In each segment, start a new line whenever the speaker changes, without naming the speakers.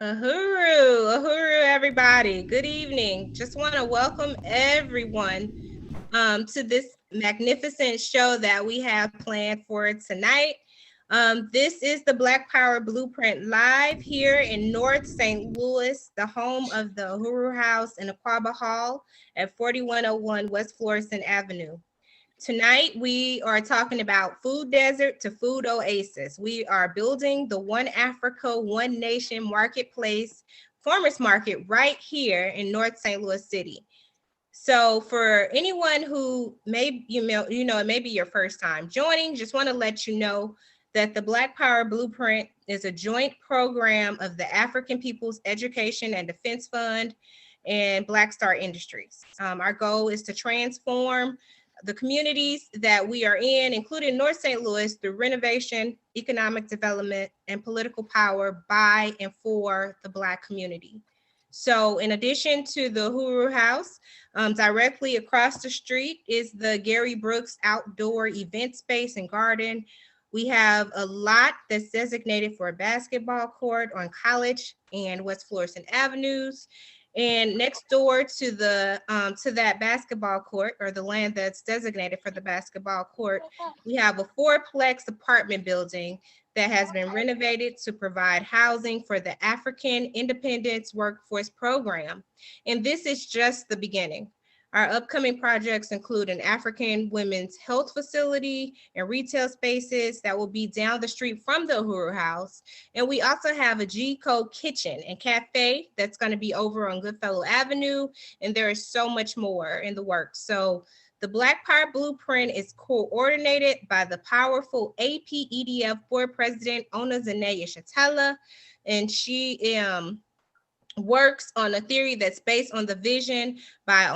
Ahuru, ahuru, everybody. Good evening. Just want to welcome everyone to this magnificent show that we have planned for tonight. This is the Black Power Blueprint live here in North St. Louis, the home of the Uhuru House in Aquaba Hall at 4101 West Florissant Avenue. Tonight, we are talking about food desert to food oasis. We are building the One Africa, One Nation marketplace farmers market right here in North St. Louis City. So, for anyone who it may be your first time joining, just want to let you know that the Black Power Blueprint is a joint program of the African People's Education and Defense Fund and Black Star Industries. Our goal is to transform the communities that we are in, including North St. Louis, through renovation, economic development, and political power by and for the Black community. So, in addition to the Huru House, directly across the street is the Gary Brooks Outdoor Event Space and Garden. We have a lot that's designated for a basketball court on College and West Florissant Avenues. And next door to that basketball court, or the land that's designated for the basketball court, we have a fourplex apartment building that has been renovated to provide housing for the African Independence Workforce Program. And this is just the beginning. Our upcoming projects include an African women's health facility and retail spaces that will be down the street from the Uhuru House. And we also have a G Code kitchen and cafe that's going to be over on Goodfellow Avenue. And there is so much more in the works. So the Black Power Blueprint is coordinated by the powerful APEDF Board President, Ona Zanaya Shatella, and she works on a theory that's based on the vision by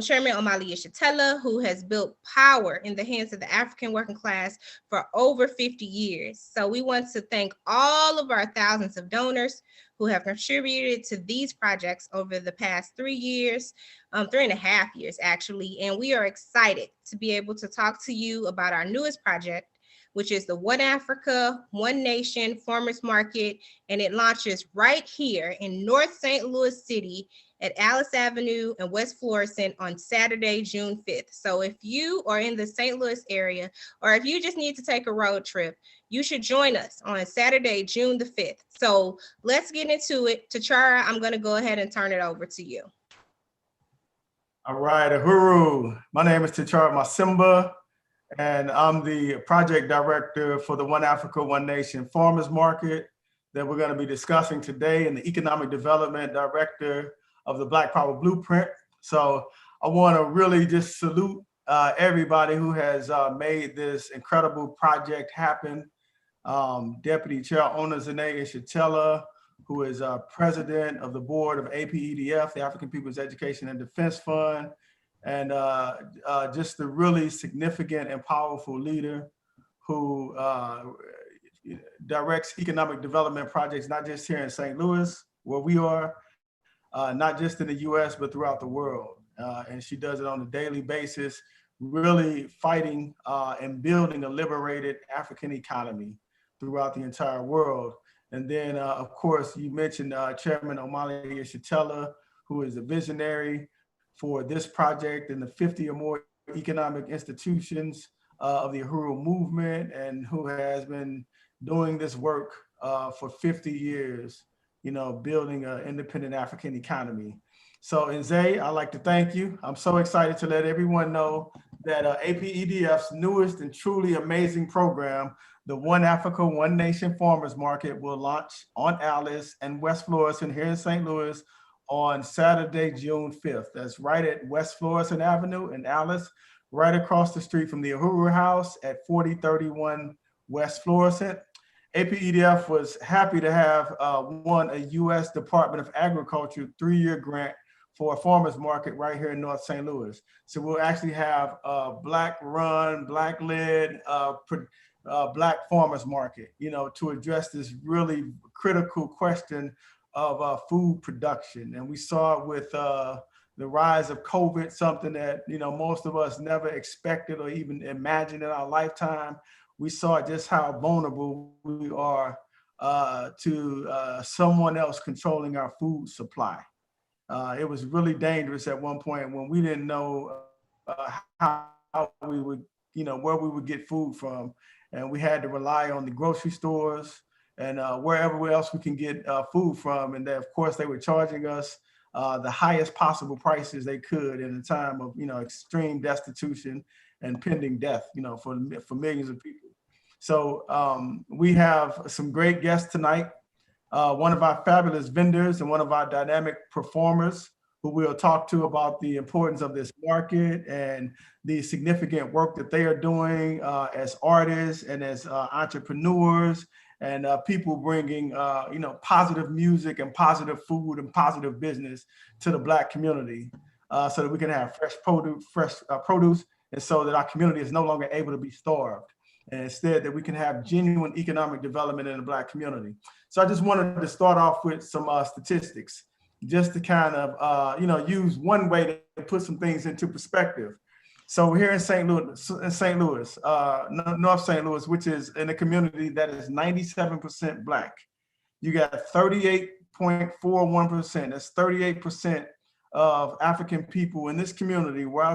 Chairman Omali Yeshitela, who has built power in the hands of the African working class for over 50 years. So we want to thank all of our thousands of donors who have contributed to these projects over the past 3 years, 3.5 years actually. And we are excited to be able to talk to you about our newest project, which is the One Africa, One Nation Farmers Market, and it launches right here in North St. Louis City at Alice Avenue and West Florissant on Saturday, June 5th. So if you are in the St. Louis area, or if you just need to take a road trip, you should join us on Saturday, June the 5th. So let's get into it. Tachara, I'm going to go ahead and turn it over to you.
All right, Uhuru. My name is Tachara Masimba, and I'm the project director for the One Africa, One Nation Farmers Market that we're going to be discussing today, and the economic development director of the Black Power Blueprint. So I want to really just salute everybody who has made this incredible project happen. Deputy Chair Ona Zanaya Shatella, who is president of the board of APEDF, the African People's Education and Defense Fund, and just a really significant and powerful leader who directs economic development projects, not just here in St. Louis, where we are, not just in the US, but throughout the world. And she does it on a daily basis, really fighting and building a liberated African economy throughout the entire world. And then, of course, you mentioned Chairman Omali Yeshitela, who is a visionary for this project and the 50 or more economic institutions of the Uhuru movement, and who has been doing this work for 50 years, building an independent African economy. So, Nze, I'd like to thank you. I'm so excited to let everyone know that APEDF's newest and truly amazing program, the One Africa, One Nation Farmers Market, will launch on Alice and West Florissant here in St. Louis on Saturday, June 5th. That's right at West Florissant Avenue in Alice, right across the street from the Uhuru House at 4031 West Florissant. APEDF was happy to have won a U.S. Department of Agriculture 3-year grant for a farmer's market right here in North St. Louis. So we'll actually have a Black-run, Black-led, Black farmers market, to address this really critical question of food production. And we saw it with the rise of COVID, something that, most of us never expected or even imagined in our lifetime. We saw just how vulnerable we are to someone else controlling our food supply. It was really dangerous at one point when we didn't know how we would, where we would get food from. And we had to rely on the grocery stores and wherever else we can get food from. And then, of course, they were charging us the highest possible prices they could in a time of, extreme destitution and pending death, for millions of people. So we have some great guests tonight. One of our fabulous vendors and one of our dynamic performers who we'll talk to about the importance of this market and the significant work that they are doing as artists and as entrepreneurs and people bringing, positive music and positive food and positive business to the Black community so that we can have fresh produce, and so that our community is no longer able to be starved. And instead that we can have genuine economic development in the Black community. So I just wanted to start off with some statistics, just to kind of, use one way to put some things into perspective. So we're here in St. Louis, North St. Louis, which is in a community that is 97% Black. You got 38.41%. That's 38% of African people in this community where I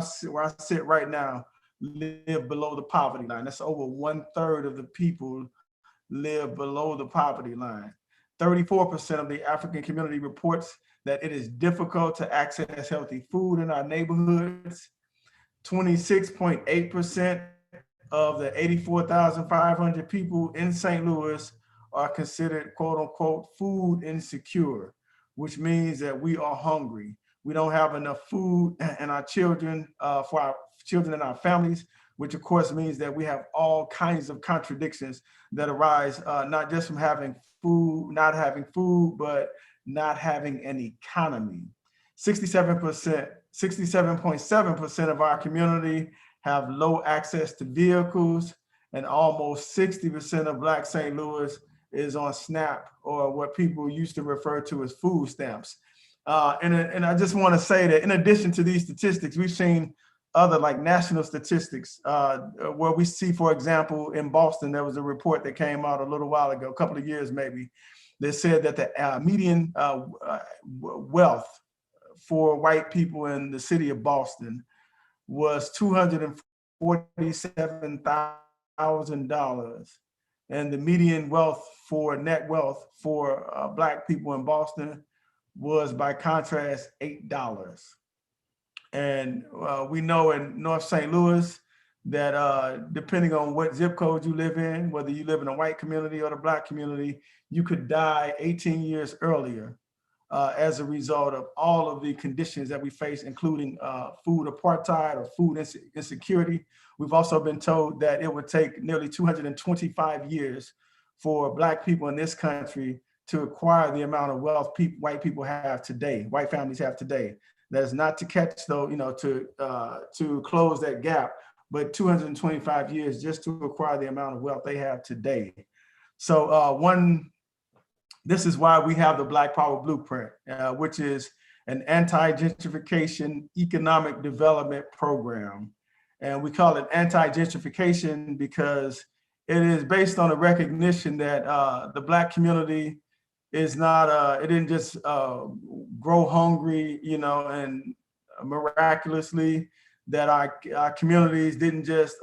sit right now live below the poverty line. That's over 1/3 of the people live below the poverty line. 34% of the African community reports that it is difficult to access healthy food in our neighborhoods. 26.8% of the 84,500 people in St. Louis are considered quote unquote food insecure, which means that we are hungry. We don't have enough food and our children, for our children and our families, which of course means that we have all kinds of contradictions that arise, not just from having food, not having food, but not having an economy. 67.7% of our community have low access to vehicles, and almost 60% of Black St. Louis is on SNAP, or what people used to refer to as food stamps. And I just want to say that in addition to these statistics, we've seen other like national statistics where we see, for example, in Boston, there was a report that came out a little while ago, a couple of years maybe, that said that the median wealth for white people in the city of Boston was $247,000. And the median net wealth for Black people in Boston was, by contrast, $8. And we know in North St. Louis that depending on what zip code you live in, whether you live in a white community or the Black community, you could die 18 years earlier as a result of all of the conditions that we face, including food apartheid or food insecurity. We've also been told that it would take nearly 225 years for Black people in this country to acquire the amount of wealth white people have today, white families have today. That is not to catch, though, to close that gap, but 225 years just to acquire the amount of wealth they have today. So this is why we have the Black Power Blueprint, which is an anti-gentrification economic development program. And we call it anti-gentrification because it is based on a recognition that the Black community is not, it didn't just grow hungry, and miraculously, that our communities didn't just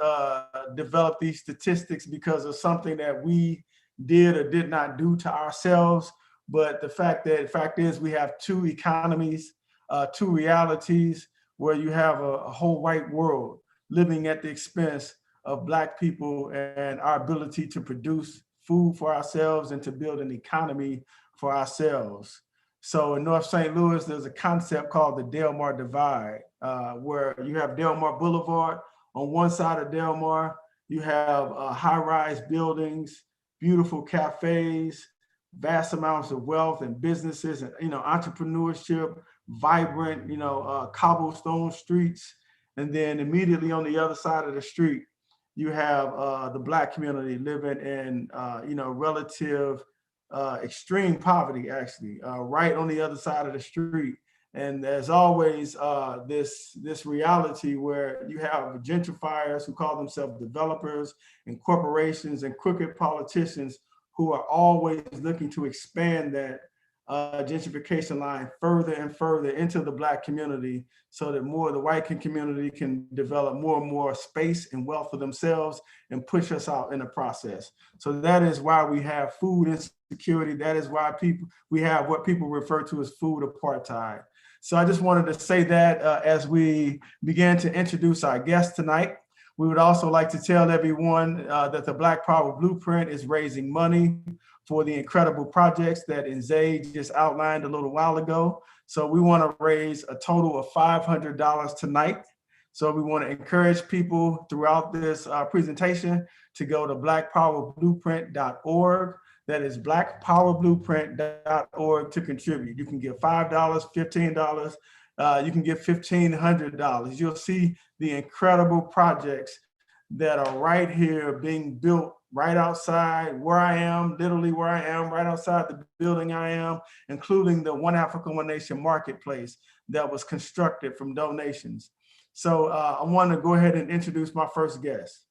develop these statistics because of something that we did or did not do to ourselves. But the fact is we have two economies, two realities, where you have a whole white world living at the expense of Black people and our ability to produce food for ourselves and to build an economy for ourselves. So in North St. Louis, there's a concept called the Delmar Divide, where you have Delmar Boulevard. On one side of Delmar, you have high-rise buildings, beautiful cafes, vast amounts of wealth and businesses and entrepreneurship, vibrant cobblestone streets. And then immediately on the other side of the street, you have the Black community living in relative extreme poverty, actually, right on the other side of the street. And there's always this reality where you have gentrifiers who call themselves developers and corporations and crooked politicians who are always looking to expand that gentrification line further and further into the Black community so that more of the white community can develop more and more space and wealth for themselves and push us out in the process. So that is why we have food insecurity. That is why we have what people refer to as food apartheid. So I just wanted to say that as we begin to introduce our guest tonight. We would also like to tell everyone that the Black Power Blueprint is raising money for the incredible projects that Nzay just outlined a little while ago. So we want to raise a total of $500 tonight. So we want to encourage people throughout this presentation to go to blackpowerblueprint.org. That is blackpowerblueprint.org to contribute. You can give $5, $15, you can give $1,500. You'll see the incredible projects that are right here being built right outside where I am, literally where I am, right outside the building I am, including the One Africa, One Nation marketplace that was constructed from donations. So I want to go ahead and introduce my first guest.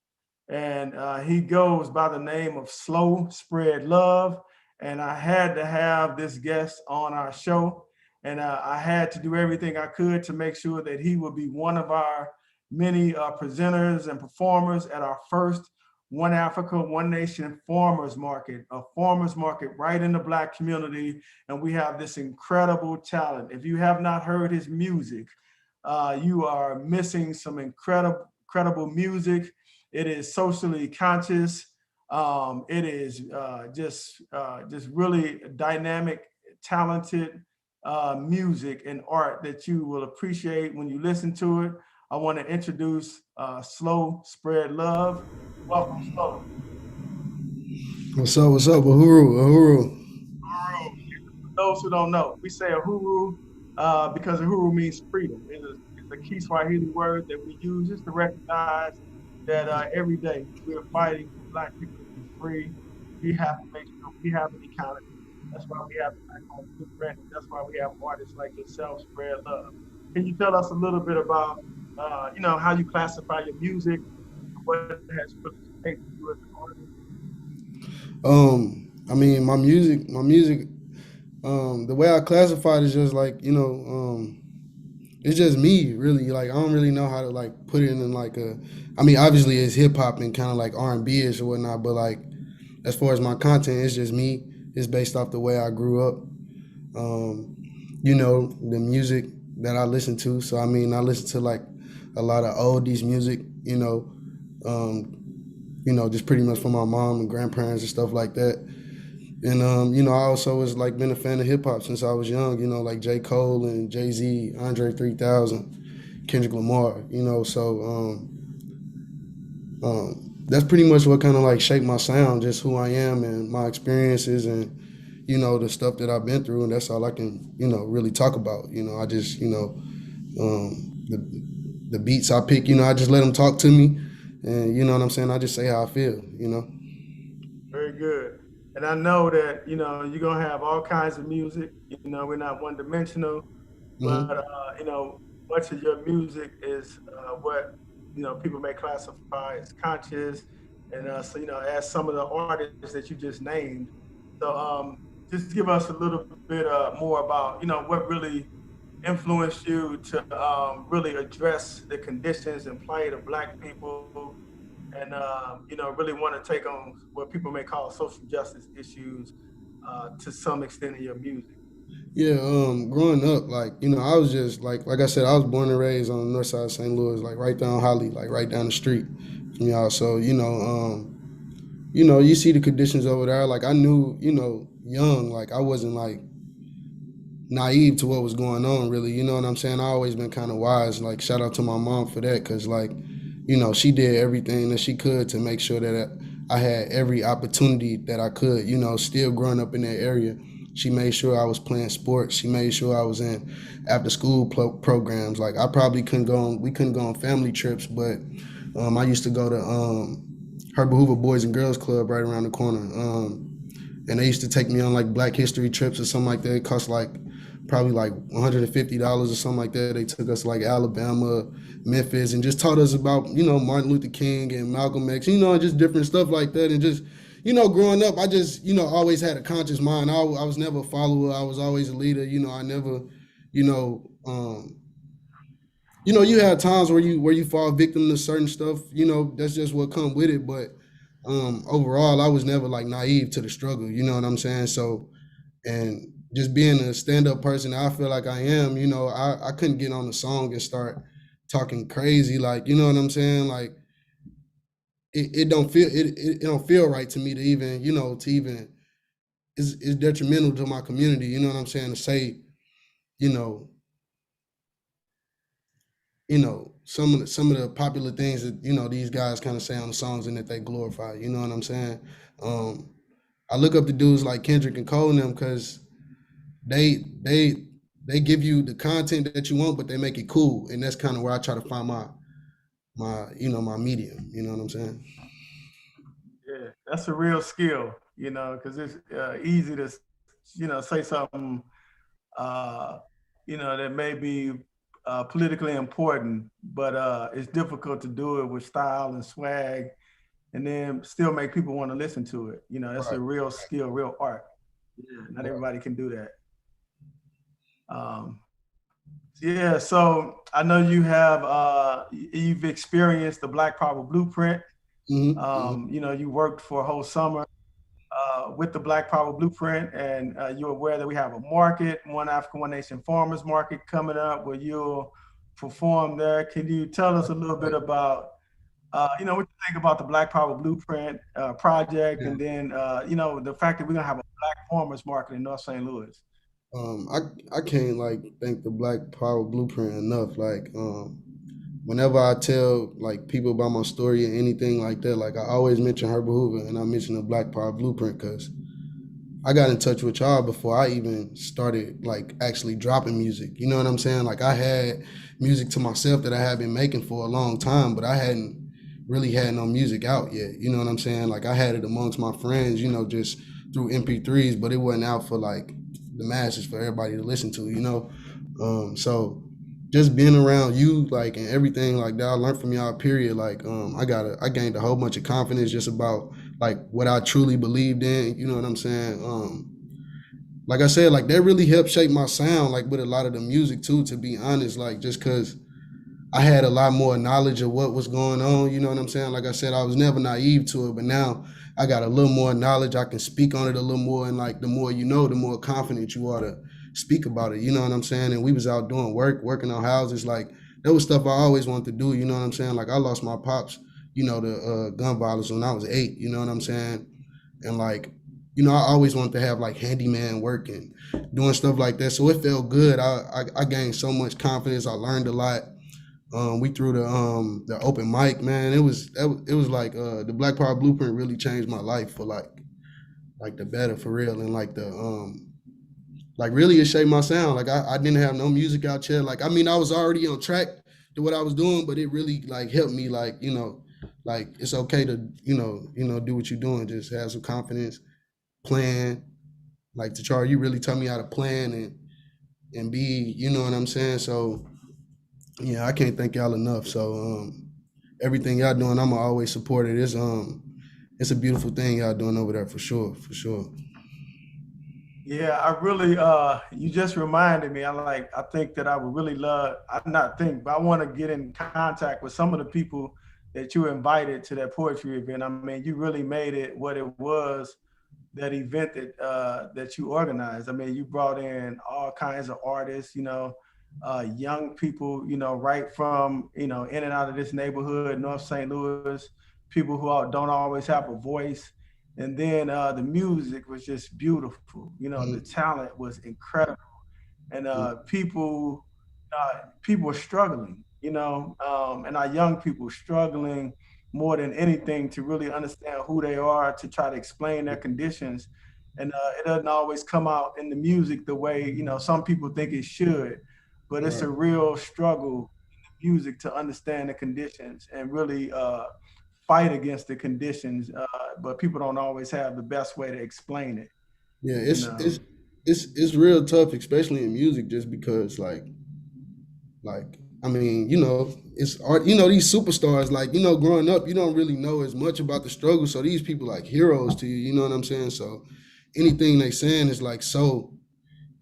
And he goes by the name of Slow Spread Love. And I had to have this guest on our show. And I had to do everything I could to make sure that he would be one of our many presenters and performers at our first One Africa, One Nation farmers market, a farmers market right in the Black community. And we have this incredible talent. If you have not heard his music, you are missing some incredible music. It is socially conscious. It is just really dynamic, talented music and art that you will appreciate when you listen to it. I want to introduce Slow Spread Love. Welcome, Slow.
What's up? What's up? Uhuru, Uhuru.
Uhuru. For those who don't know, we say Uhuru because Uhuru means freedom. It's a key Swahili word that we use just to recognize that every day we're fighting for Black people to be free. We have to make sure we have an economy. That's why we have the Black Home Blueprint. That's why we have artists like yourself spread love. Can you tell us a little bit about, how you classify your music, what has put you as an artist?
I mean, my music. The way I classify it is just like it's just me really. Like I don't really know how to like put it in like a. I mean, obviously it's hip hop and kind of like R&B ish or whatnot, but like as far as my content, it's just me. It's based off the way I grew up. The music that I listen to. So I mean, I listen to like a lot of oldies music. Just pretty much from my mom and grandparents and stuff like that. And I also was like been a fan of hip hop since I was young. Like J. Cole and Jay-Z, Andre 3000, Kendrick Lamar. That's pretty much what kind of like shaped my sound, just who I am and my experiences and the stuff that I've been through, and that's all I can really talk about. I just the beats I pick, I just let them talk to me, and you know what I'm saying. I just say how I feel.
Very good. And I know that, you're going to have all kinds of music. We're not one dimensional, but,
Hmm.
much of your music is what, people may classify as conscious. And so, as some of the artists that you just named. So just give us a little bit more about, what really influenced you to really address the conditions and plight of Black people and really want to take on what people may call social justice issues to some extent in your music.
Yeah, growing up, like I was just like I said, I was born and raised on the north side of St. Louis, like right down Holly, like right down the street from y'all. So you see the conditions over there. Like I knew, young, like I wasn't like naive to what was going on really, you know what I'm saying. I always been kind of wise, like shout out to my mom for that, because like she did everything that she could to make sure that I had every opportunity that I could, still growing up in that area. She made sure I was playing sports. She made sure I was in after school programs. Like I probably couldn't go on, we couldn't go on family trips, but I used to go to Herbert Hoover Boys and Girls Club right around the corner. And they used to take me on like Black History trips or something like that. It cost like probably like $150 or something like that. They took us like Alabama, Memphis, and just taught us about Martin Luther King and Malcolm X, just different stuff like that, and just growing up, I just, always had a conscious mind. I was never a follower. I was always a leader. I never, you know, you have times where you fall victim to certain stuff. That's just what come with it. But overall, I was never like naive to the struggle. You know what I'm saying? So, and just being a stand up person, I feel like I am. I couldn't get on the song and start talking crazy. Like, you know what I'm saying? Like, it don't feel right to me to even it's detrimental to my community. You know what I'm saying? To say, you know, some of the popular things that these guys kind of say on the songs and that they glorify. You know what I'm saying? Um, I look up to dudes like Kendrick and Cole and them because they they they give you the content that you want, but they make it cool, and that's kind of where I try to find my medium. You know what I'm saying?
Yeah, that's a real skill, because it's easy to, say something, uh, that may be politically important, but it's difficult to do it with style and swag, and then still make people want to listen to it. That's a
Right.
real skill, real art. Yeah, not
Right.
everybody can do that. Um, yeah, so I know you've experienced the Black Power Blueprint.
Hmm.
You worked for a whole summer with the Black Power Blueprint, and you're aware that we have a market, One African, One Nation Farmers Market coming up where you'll perform there. Can you tell us a little bit
Right.
about, what you think about the Black Power Blueprint project,
Yeah.
and then, the fact that we're gonna have a Black Farmers Market in North St. Louis?
I can't like thank the Black Power Blueprint enough. Like, whenever I tell like people about my story or anything like that, like I always mention Herbert Hoover and I mention the Black Power Blueprint because I got in touch with y'all before I even started like actually dropping music. You know what I'm saying? Like I had music to myself that I had been making for a long time, but I hadn't really had no music out yet. You know what I'm saying? Like I had it amongst my friends, just through MP3s, but it wasn't out for like the masses for everybody to listen to. So just being around you, like, and everything like that, I learned from y'all. Period. Like, I gained a whole bunch of confidence just about like what I truly believed in. You know what I'm saying? Like I said, like that really helped shape my sound, like with a lot of the music too. To be honest, like just because I had a lot more knowledge of what was going on. You know what I'm saying? Like I said, I was never naive to it, but now I got a little more knowledge. I can speak on it a little more, and like the more you know, the more confident you are to speak about it. You know what I'm saying? And we was out doing work, working on houses. Like that was stuff I always wanted to do. You know what I'm saying? Like I lost my pops, to gun violence when I was 8. You know what I'm saying? And like, I always wanted to have like handyman work and doing stuff like that. So it felt good. I gained so much confidence. I learned a lot. We threw the open mic, man. It was like the Black Power Blueprint really changed my life for like the better for real, and like the like really it shaped my sound. Like I didn't have no music out yet. Like I mean I was already on track to what I was doing, but it really like helped me like like it's okay to do what you're doing. Just have some confidence, plan. Like to Char, you really taught me how to plan and be. You know what I'm saying? So yeah, I can't thank y'all enough. So everything y'all doing, I'ma always support it. It's a beautiful thing y'all doing over there for sure, for sure.
Yeah, I really you just reminded me. I think that I would really love, I not think, but I want to get in contact with some of the people that you invited to that poetry event. I mean, you really made it what it was, that event that you organized. I mean, you brought in all kinds of artists, young people, right from, in and out of this neighborhood, North St. Louis, people who don't always have a voice. And then the music was just beautiful. The
Mhm.
talent was incredible, and
Mhm.
people are struggling, and our young people struggling more than anything to really understand who they are, to try to explain their conditions. And it doesn't always come out in the music the way, some people think it should, but it's a
Right.
real struggle in the music to understand the conditions and really fight against the conditions. But people don't always have the best way to explain it,
Yeah,
you
it's
know.
it's it's it's real tough, especially in music, just because like I mean, you know, it's art, you know, these superstars, like, you know, growing up, you don't really know as much about the struggle. So these people like heroes to you, you know what I'm saying? So anything they saying is like so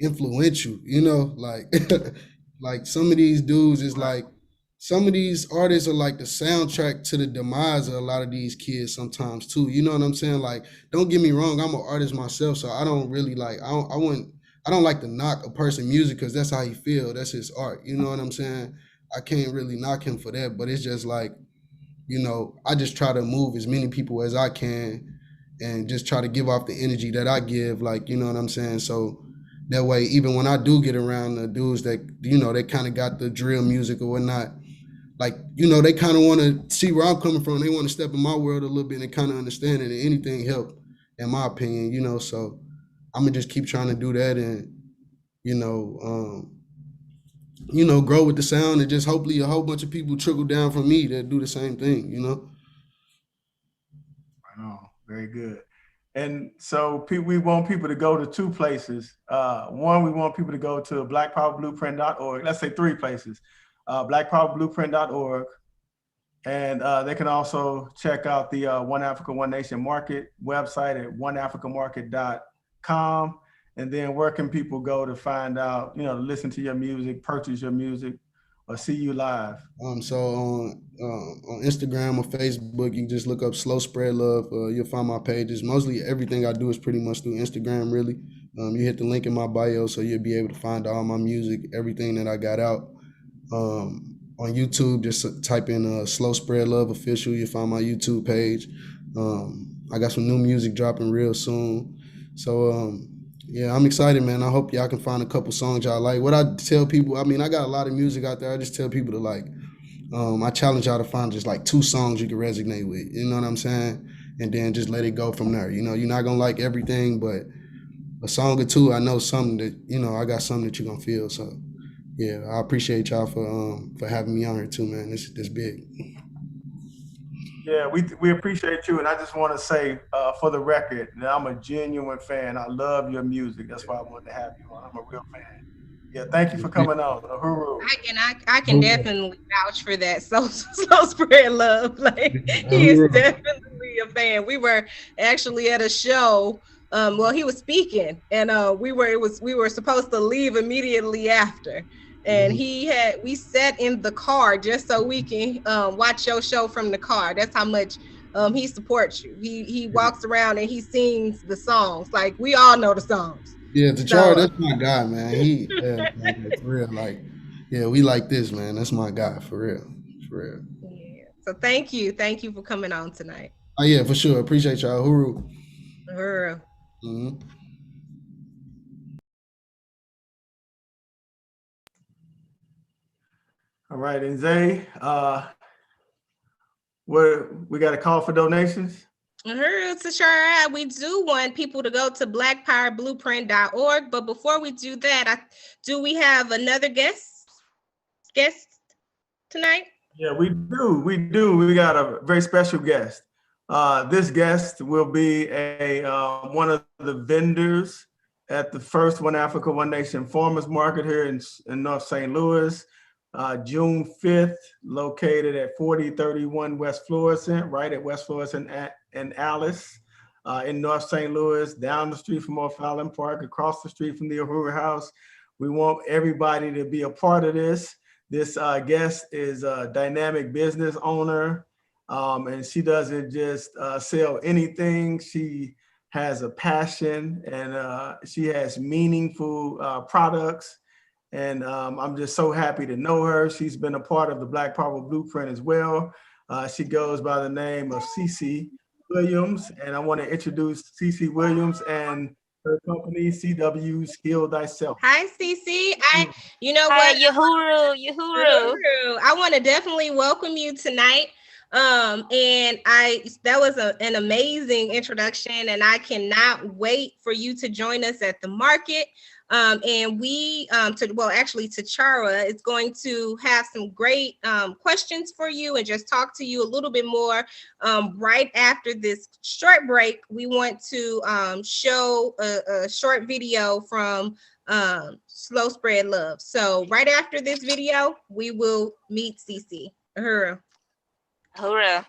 influential, you know, like like some of these dudes is like some of these artists are like the soundtrack to the demise of a lot of these kids sometimes too. You know what I'm saying? Like, don't get me wrong, I'm an artist myself, so I don't really like I don't like to knock a person music because that's how he feel. That's his art. You know what I'm saying? I can't really knock him for that, but it's just like, you know, I just try to move as many people as I can and just try to give off the energy that I give, like, you know what I'm saying? So that way, even when I do get around the dudes that, you know, they kind of got the drill music or whatnot, like, you know, they kind of want to see where I'm coming from. They want to step in my world a little bit and kind of understand it, and anything help, in my opinion, you know. So I'm gonna just keep trying to do that and, you know, grow with the sound, and just hopefully a whole bunch of people trickle down from me that do the same thing, you know.
Right on. Very good. And so we want people to go to two places. One, we want people to go to blackpowerblueprint.org. Let's say three places. Blackpowerblueprint.org. And they can also check out the One Africa, One Nation Market website at oneafricamarket.com. And then where can people go to find out, you know, listen to your music, purchase your music, or see you live?
So on Instagram or Facebook, you can just look up Slow Spread Love. You'll find my pages. Mostly everything I do is pretty much through Instagram, really. You hit the link in my bio, so you'll be able to find all my music, everything that I got out. On YouTube, just type in Slow Spread Love Official. You'll find my YouTube page. I got some new music dropping real soon. So yeah, I'm excited, man. I hope y'all can find a couple songs y'all like. What I tell people, I mean, I got a lot of music out there. I just tell people to like, I challenge y'all to find just like 2 songs you can resonate with. You know what I'm saying? And then just let it go from there. You know, you're not gonna like everything, but a song or two, I know something that, you know, I got something that you're gonna feel. So yeah, I appreciate y'all for having me on here too, man. This big.
Yeah, we appreciate you, and I just want to say for the record that I'm a genuine fan. I love your music. That's why I wanted to have you on. I'm a real fan. Yeah, thank you for coming on. Uhuru.
I can definitely vouch for that. So spread love. Like, he is definitely a fan. We were actually at a show. Well, he was speaking, and we were supposed to leave immediately after. And we sat in the car just so we can watch your show from the car. That's how much he supports you. He walks around and he sings the songs. Like, we all know the songs.
Yeah, T'Challa, that's my guy, man. For real, like, yeah, we like this, man. That's my guy, for real, for real.
Yeah. So thank you for coming on tonight.
Oh yeah, for sure. Appreciate y'all. Hooroo.
Hooroo.
All right, and Zay, we got a call for donations.
Sure, we do want people to go to blackpowerblueprint.org, but before we do that, do we have another guest tonight?
Yeah, we do. We got a very special guest. This guest will be one of the vendors at the first One Africa, One Nation Farmers Market here in North St. Louis. June 5th, located at 4031 West Florissant, right at West Florissant and Alice in North St. Louis, down the street from O'Fallon Park, across the street from the Uhuru House. We want everybody to be a part of this. This guest is a dynamic business owner, and she doesn't just sell anything. She has a passion, and she has meaningful products. And I'm just so happy to know her. She's been a part of the Black Power Blueprint as well. She goes by the name of CC Williams. And I want to introduce CC Williams and her company, CW Skill Thyself.
Hi, CC. You know what?
Uhuru.
I want to definitely welcome you tonight. And that was an amazing introduction, and I cannot wait for you to join us at the market. And Tachara is going to have some great questions for you and just talk to you a little bit more. Right after this short break, we want to show a short video from Slow Spread Love. So right after this video, we will meet Cece. Uhura.
Uhura.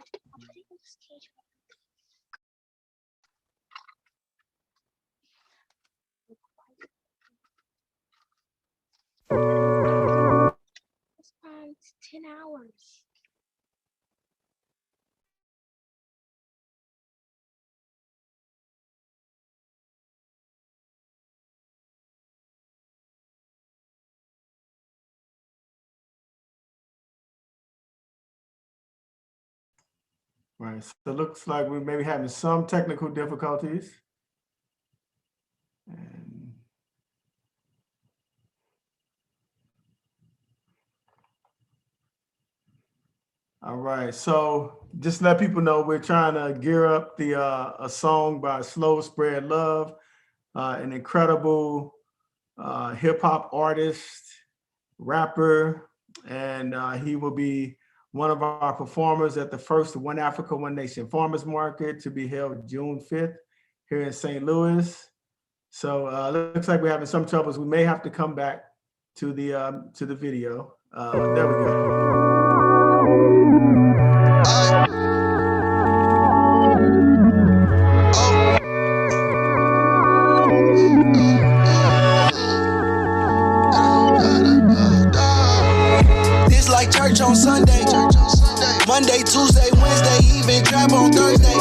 It's 10 hours.
Right, so it looks like we may be having some technical difficulties. And all right, so just let people know we're trying to gear up the a song by Slow Spread Love, an incredible hip hop artist, rapper, and he will be one of our performers at the first One Africa, One Nation Farmers Market to be held June 5th here in St. Louis. So looks like we're having some troubles. We may have to come back to the video. There we go.
This like church on Sunday, Monday, Tuesday, Wednesday, even trap on Thursday.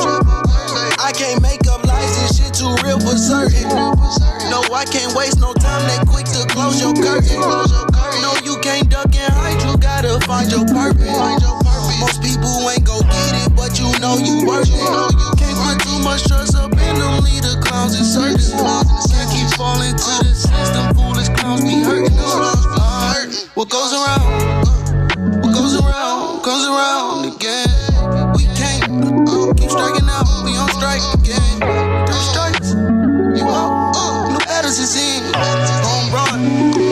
I can't make up lies, this shit too real for certain. No, I can't waste no time, they quick to close your curtain. No, you can't duck and hide, you gotta find your purpose. Most people ain't gon' get it, but you know you worth it. Can't put too much trust up in them leader clowns and circus. Can't keep falling to the system, foolish clowns be hurting us. What goes around comes around again. We can't keep striking out, we on strike again. 3 strikes, you out, no battles is in. Home run,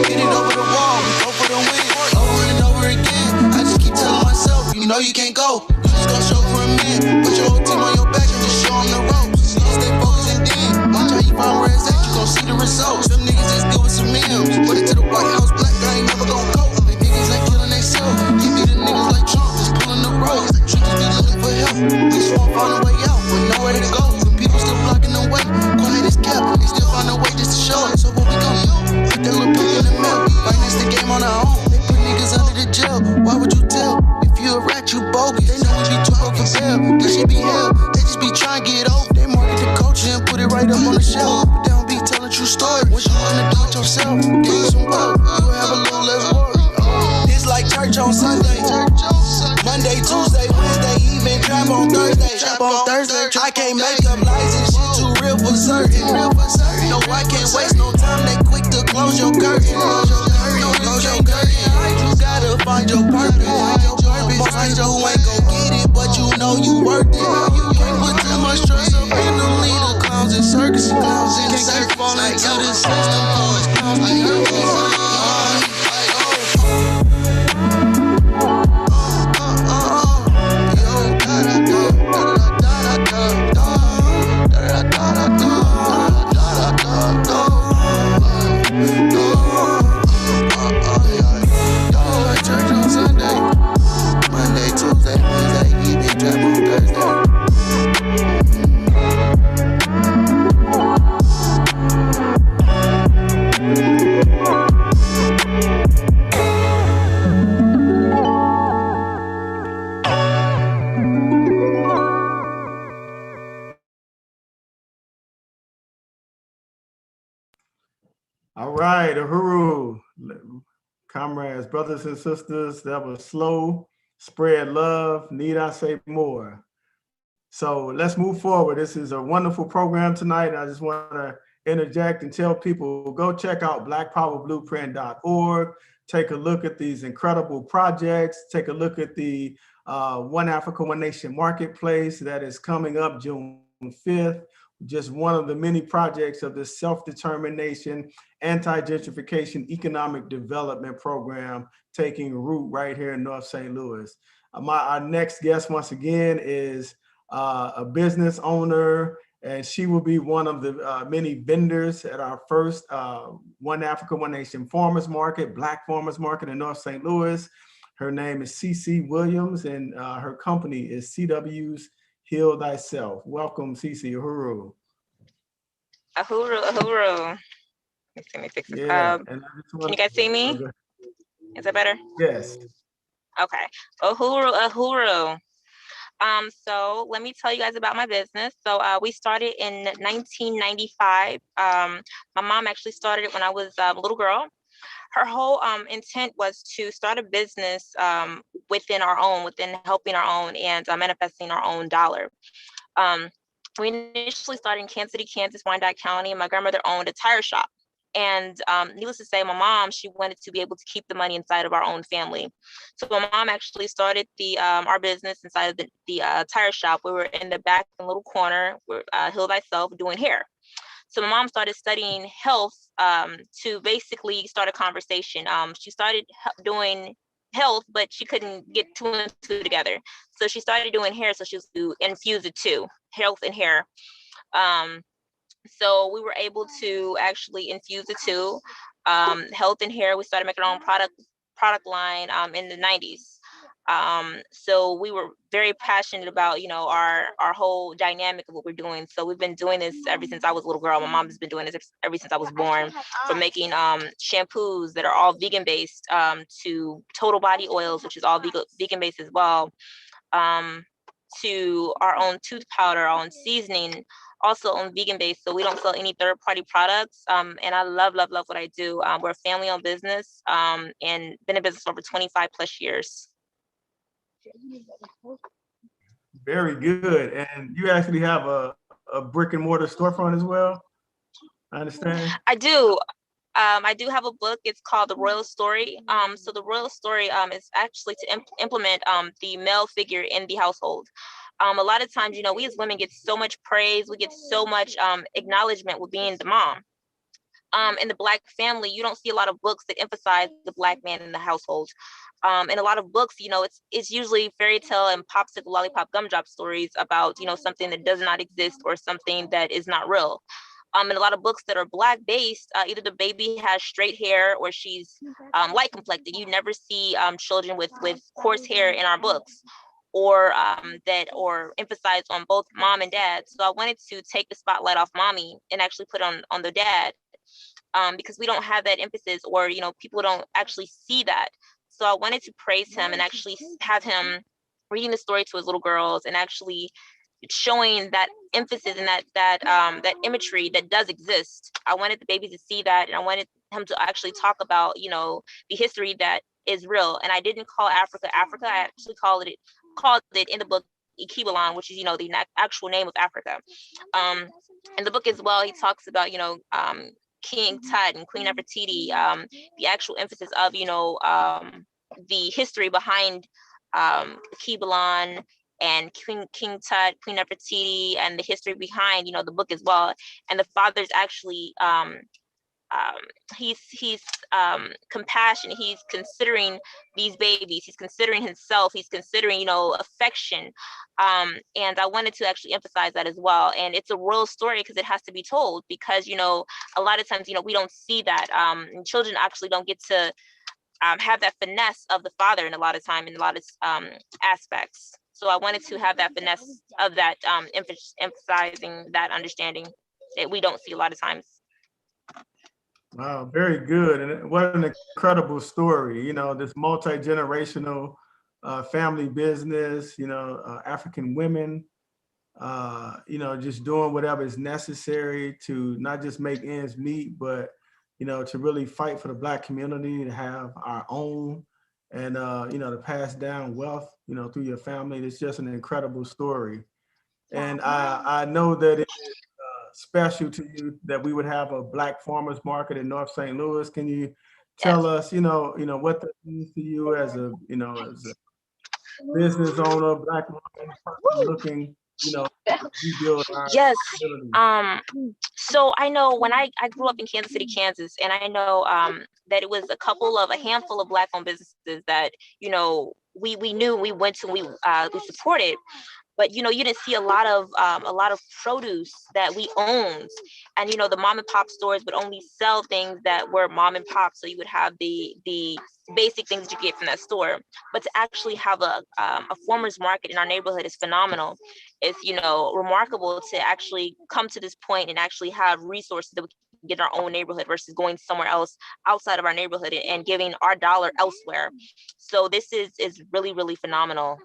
hit it over the wall, we go for the win. Over and over again, I just keep telling myself, you know you can't go. You just gon' show for a man, put your whole team on your back and just show them the ropes. Stay focused and then, watch how you find where it's at, you gon' see the results. Them niggas just good with some meals, put it to the White House, black guy ain't never gon' go. They niggas ain't killing themselves, give me the niggas like Trump, just pulling the road. Trickers be looking for help, we just won't find a way out, with nowhere to go. When people still blocking the way, quiet as kept, they still find a way just to show it. So what we gon' do? Put that little pick in the mail, finance the game on our own. They put niggas under the jail, why would you tell? If you a rat, you bogus. They know we be too broken fail, they should be held. They just be trying to get over. They market the culture and put it right up on the shelf, but they don't be telling true stories. What you wanna do it yourself, give you some work, you'll have a little less worry. It's like church on Sunday, Monday, Tuesday, Wednesday, even trap on Thursday. I can't make up lies, this shit too real for certain. No, I can't waste no time, they quick to close your curtain. No, you can't get it, you gotta find your purpose. Most people ain't gon' get it, but you know you worth it. You can't put too much trust up in them leader clowns and circus. Can't keep falling to the system, foolish clowns be hurting.
All right, Uhuru, comrades, brothers and sisters, that was Slow Spread Love. Need I say more? So let's move forward. This is a wonderful program tonight. I just want to interject and tell people, go check out blackpowerblueprint.org. take a look at these incredible projects, take a look at the One Africa, One Nation Marketplace that is coming up June 5th. Just one of the many projects of this self-determination, anti-gentrification, economic development program taking root right here in North St. Louis. Our next guest, once again, is a business owner, and she will be one of the many vendors at our first One Africa, One Nation Farmers Market, Black Farmers Market in North St. Louis. Her name is CC Williams, and her company is CW's Heal Thyself. Welcome, CC. Uhuru.
Uhuru, Uhuru. Let me fix this.
Yeah.
Can you guys see me? Is that better?
Yes.
Okay. Uhuru, Uhuru. So let me tell you guys about my business. So we started in 1995. My mom actually started it when I was a little girl. Her whole intent was to start a business within helping our own and manifesting our own dollar. We initially started in Kansas City, Kansas, Wyandotte County, and my grandmother owned a tire shop. And needless to say, my mom, she wanted to be able to keep the money inside of our own family. So my mom actually started our business inside of the tire shop. We were in the back little corner, Heal Thyself, doing hair. So my mom started studying health to basically start a conversation. She started doing health, but she couldn't get two and two together. So she started doing hair, so she was to infuse the two, health and hair. So we were able to actually infuse the two, health and hair. We started making our own product line in the 90s. So we were very passionate about, our whole dynamic of what we're doing. So we've been doing this ever since I was a little girl. My mom has been doing this ever since I was born, from making shampoos that are all vegan based to total body oils, which is all vegan based as well, to our own tooth powder, our own seasoning, also on vegan based. So we don't sell any third party products. And I love what I do. We're a family owned business and been in business for over 25 plus years.
Very good. And you actually have a brick and mortar storefront as well, I understand?
I do. I do have a book. It's called The Royal Story. So the Royal Story is actually to implement the male figure in the household. A lot of times, we as women get so much praise. We get so much acknowledgement with being the mom. In the Black family, you don't see a lot of books that emphasize the Black man in the household. In a lot of books, it's usually fairy tale and popsicle, lollipop, gumdrop stories about, something that does not exist or something that is not real. In a lot of books that are Black based, either the baby has straight hair or she's light complected. You never see children with coarse hair in our books, or emphasize on both mom and dad. So I wanted to take the spotlight off mommy and actually put on the dad, because we don't have that emphasis, or people don't actually see that. So I wanted to praise him and actually have him reading the story to his little girls and actually showing that emphasis and that imagery that does exist. I wanted the baby to see that, and I wanted him to actually talk about the history that is real. And I didn't call Africa Africa. I actually called it in the book Ikibalan, which is the actual name of Africa. In the book as well, he talks about King Tut and Queen Nefertiti, the actual emphasis of the history behind Ikibalan and King Tut, Queen Nefertiti, and the history behind the book as well. And the father's actually he's compassionate. He's considering these babies. He's considering himself. He's considering affection. And I wanted to actually emphasize that as well. And it's a royal story because it has to be told, because a lot of times we don't see that. And children actually don't get to have that finesse of the father in a lot of aspects. So I wanted to have that finesse of that, emphasizing that understanding that we don't see a lot of times.
Wow, very good. And what an incredible story, this multi-generational family business, African women, just doing whatever is necessary to not just make ends meet, but, to really fight for the Black community, to have our own, and, to pass down wealth, through your family. It's just an incredible story. And I know that it is special to you that we would have a Black farmers market in North St. Louis. Can you tell us, what that means to you as a, as a business owner, Black woman, person looking, to rebuild our
Yes.
community.
So I know when I grew up in Kansas City, Kansas, and I know that it was a handful of Black-owned businesses that, we knew, we went to, we supported. But you didn't see a lot of produce that we owned, and the mom and pop stores would only sell things that were mom and pop. So you would have the basic things that you get from that store, but to actually have a farmers market in our neighborhood is phenomenal. It's remarkable to actually come to this point and actually have resources that we can get in our own neighborhood versus going somewhere else outside of our neighborhood and giving our dollar elsewhere. So this is really, really phenomenal.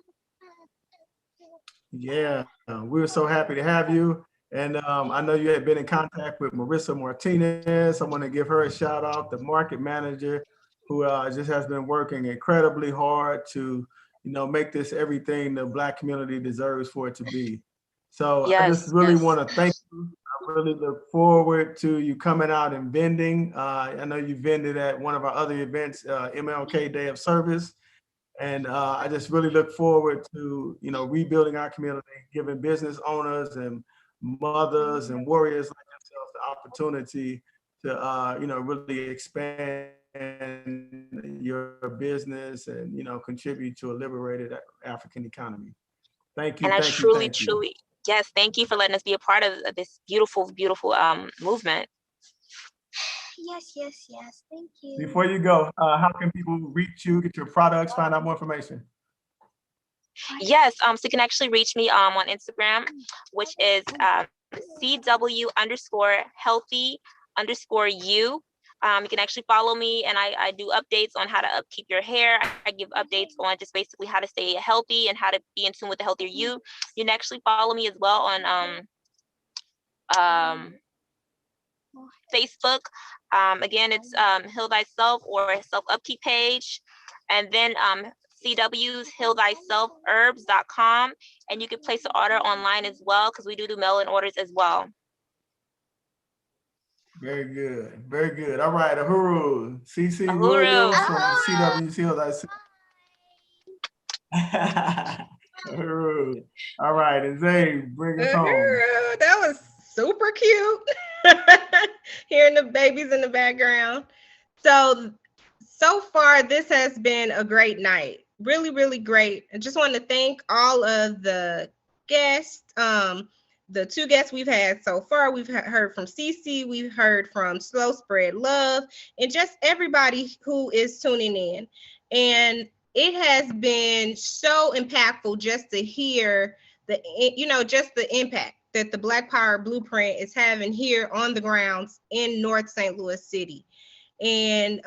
Yeah, we were so happy to have you. And I know you had been in contact with Marissa Martinez. I want to give her a shout out, the market manager, who just has been working incredibly hard to, make this everything the Black community deserves for it to be. So I just
Yes,
really
yes.
want to thank you. I really look forward to you coming out and vending. I know you vended at one of our other events, MLK Day of Service. And I just really look forward to, rebuilding our community, giving business owners and mothers and warriors like yourself the opportunity to, really expand your business and, contribute to a liberated African economy. Thank you,
And I
thank you,
truly,
thank you.
truly, yes, thank you for letting us be a part of this beautiful, beautiful movement.
Yes, yes, yes. Thank you.
Before you go, how can people reach you, get your products, find out more information?
Yes, so you can actually reach me on Instagram, which is CW_healthy_you. You can actually follow me, and I do updates on how to upkeep your hair. I give updates on just basically how to stay healthy and how to be in tune with the healthier you. You can actually follow me as well on Facebook. Again, it's Heal Thyself or Self Upkeep page. And then CW's healthyselfherbs.com. And you can place an order online as well, because we do mail-in orders as well.
Very good. Very good. All right. Ahuru. CC
Ahuru.
Williams from CW's Heal Thyself. Ahuru. All right. And Zay, bring us home.
That was super cute. Hearing the babies in the background. So far, this has been a great night. Really, really great. I just want to thank all of the guests. The two guests we've had so far, we've heard from Cece, we've heard from Slow Spread Love, and just everybody who is tuning in. And it has been so impactful just to hear just the impact that the Black Power Blueprint is having here on the grounds in North St. Louis City. And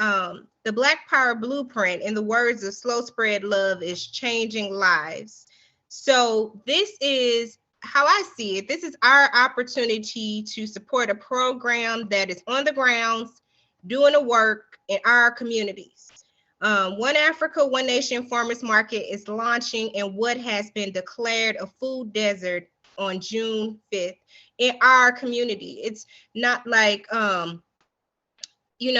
the Black Power Blueprint, in the words of Slow Spread Love, is changing lives. So this is how I see it. This is our opportunity to support a program that is on the grounds, doing the work in our communities. One Africa, One Nation Farmers Market is launching in what has been declared a food desert on June 5th in our community. It's not like we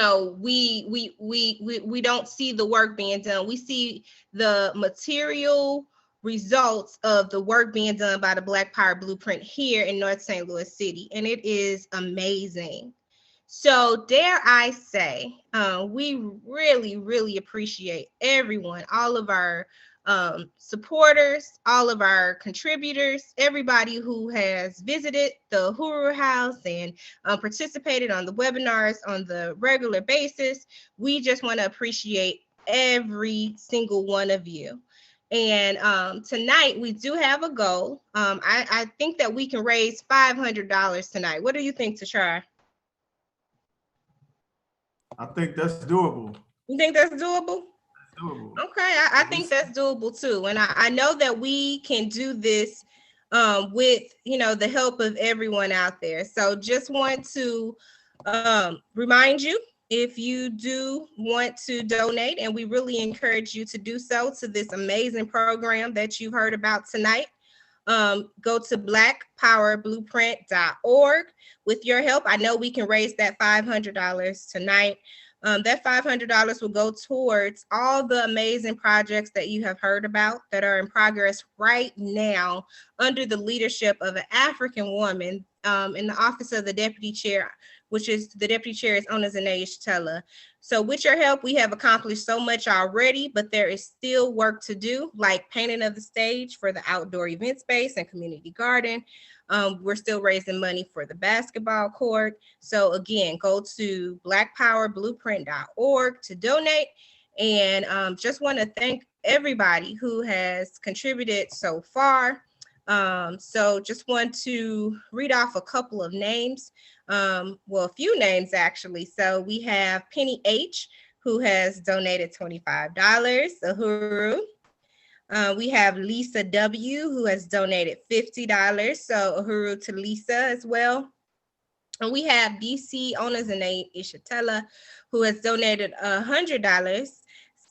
don't see the work being done. We see the material results of the work being done by the Black Power Blueprint here in North St. Louis City, and it is amazing. So dare I say, we really, really appreciate everyone, all of our supporters, all of our contributors, everybody who has visited the Huru House and participated on the webinars on the regular basis. We just want to appreciate every single one of you. And tonight we do have a goal. I think that we can raise $500 tonight. What do you think, Tashara?
I think that's doable.
You think that's doable?
That's doable.
Okay, I think that's doable too. And I know that we can do this with, the help of everyone out there. So just want to remind you, if you do want to donate, and we really encourage you to do so to this amazing program that you heard about tonight, go to blackpowerblueprint.org. With your help, I know we can raise that $500 tonight. That $500 will go towards all the amazing projects that you have heard about that are in progress right now under the leadership of an African woman in the office of the deputy chair, which is the deputy chair is Ona Zanae Shatella. So with your help, we have accomplished so much already, but there is still work to do, like painting of the stage for the outdoor event space and community garden. We're still raising money for the basketball court. So again, go to blackpowerblueprint.org to donate. And just want to thank everybody who has contributed so far. So just want to read off a couple of names. Well, a few names actually. So we have Penny H, who has donated $25, Uhuru. We have Lisa W, who has donated $50. So Uhuru to Lisa as well. And we have DC Owners and Ishatella, who has donated $100.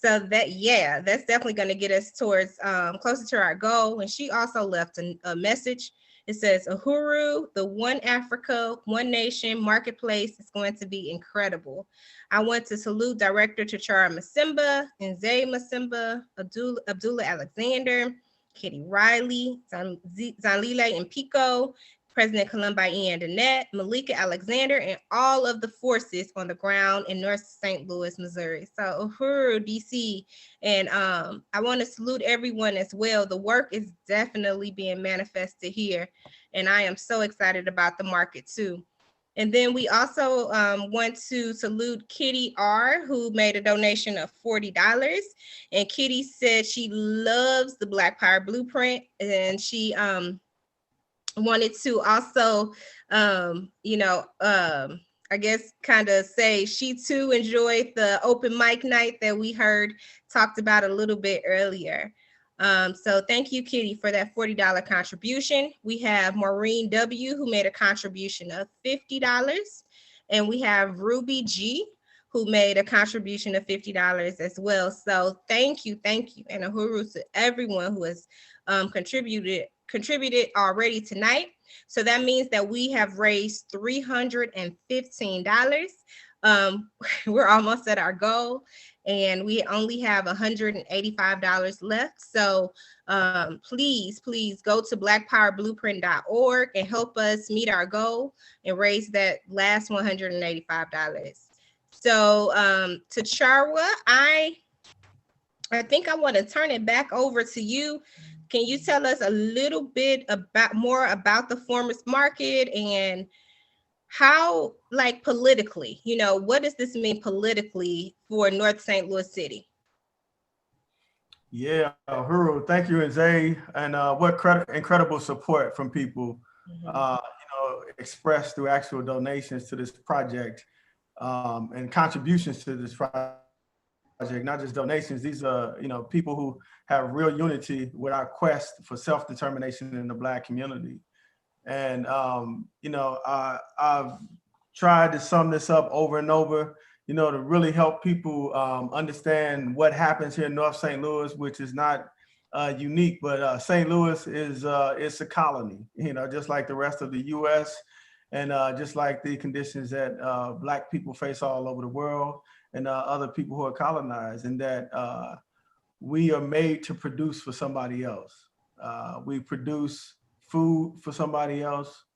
So that, yeah, that's definitely going to get us towards closer to our goal. And she also left a message. It says, Uhuru, the One Africa, One Nation marketplace is going to be incredible. I want to salute Director Tachara Masimba, Nze Masimba, Abdullah Alexander, Kitty Riley, Zanlile and Pico, President Columbi Ian Danette, Malika Alexander, and all of the forces on the ground in North St. Louis, Missouri. So Uhuru, DC, and I want to salute everyone as well. The work is definitely being manifested here, and I am so excited about the market too. And then we also want to salute Kitty R, who made a donation of $40. And Kitty said she loves the Black Power Blueprint, and she wanted to also, I guess kind of say she too enjoyed the open mic night that we heard talked about a little bit earlier. So thank you, Kitty, for that $40 contribution. We have Maureen W, who made a contribution of $50. And we have Ruby G, who made a contribution of $50 as well. So thank you. And Uhuru to everyone who has contributed already tonight. So that means that we have raised $315. We're almost at our goal, and we only have $185 left. So please go to blackpowerblueprint.org and help us meet our goal and raise that last $185. So to Charwa, I think I want to turn it back over to you. Can you tell us a little bit more about the farmers market and how, like politically, what does this mean politically for North St. Louis City?
Yeah, Uhuru, thank you, Nze, and what incredible support from people, expressed through actual donations to this project and contributions to this project. Not just donations. These are, people who have real unity with our quest for self-determination in the Black community. And, I've tried to sum this up over and over, to really help people understand what happens here in North St. Louis, which is not unique, but St. Louis is it's a colony, just like the rest of the U.S. and just like the conditions that Black people face all over the world and other people who are colonized, and that we are made to produce for somebody else. We produce food for somebody else.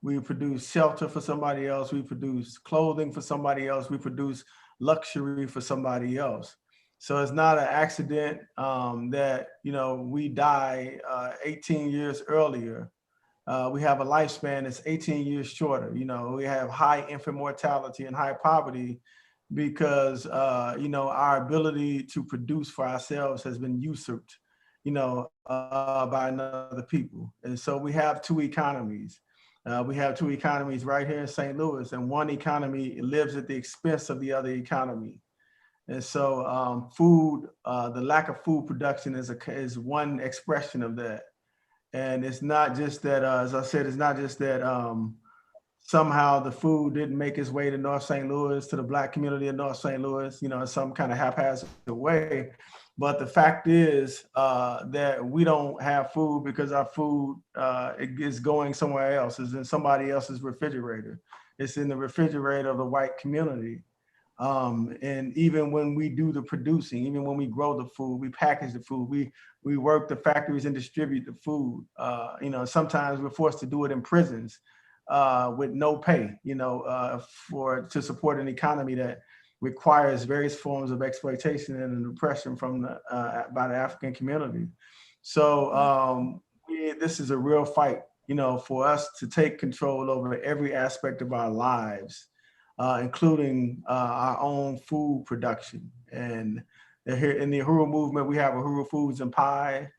We produce shelter for somebody else. We produce clothing for somebody else. We produce luxury for somebody else. So it's not an accident that, we die 18 years earlier. We have a lifespan that's 18 years shorter. We have high infant mortality and high poverty because, our ability to produce for ourselves has been usurped, by another people. And so we have two economies. We have two economies right here in St. Louis, and one economy lives at the expense of the other economy. And so food, the lack of food production is one expression of that. And it's not just that, as I said, it's not just that somehow the food didn't make its way to North St. Louis, to the Black community in North St. Louis, in some kind of haphazard way. But the fact is that we don't have food because our food is going somewhere else. It's in somebody else's refrigerator. It's in the refrigerator of the white community. And even when we do the producing, even when we grow the food, we package the food, we work the factories and distribute the food. Sometimes we're forced to do it in prisons with no pay, to support an economy that requires various forms of exploitation and oppression from by the African community. So this is a real fight, for us to take control over every aspect of our lives, including our own food production. And here in the Uhuru movement, we have Uhuru Foods and Pie,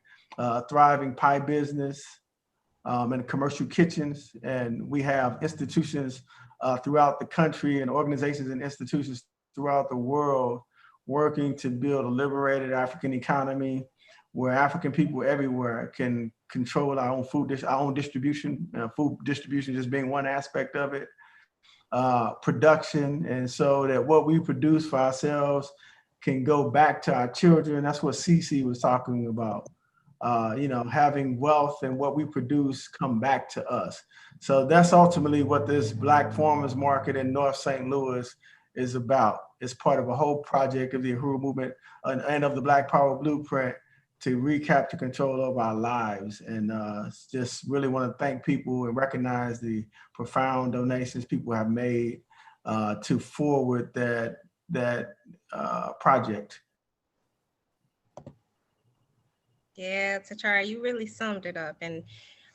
thriving pie business, and commercial kitchens. And we have institutions throughout the country and organizations and institutions throughout the world working to build a liberated African economy where African people everywhere can control our own our own distribution, food distribution just being one aspect of it, production. And so that what we produce for ourselves can go back to our children. That's what Cece was talking about. Having wealth and what we produce come back to us. So that's ultimately what this Black Farmers Market in North St. Louis is about. It's part of a whole project of the Uhuru movement and of the Black Power Blueprint to recapture control of our lives. And just really want to thank people and recognize the profound donations people have made to forward that project.
Yeah, Tachara, you really summed it up. And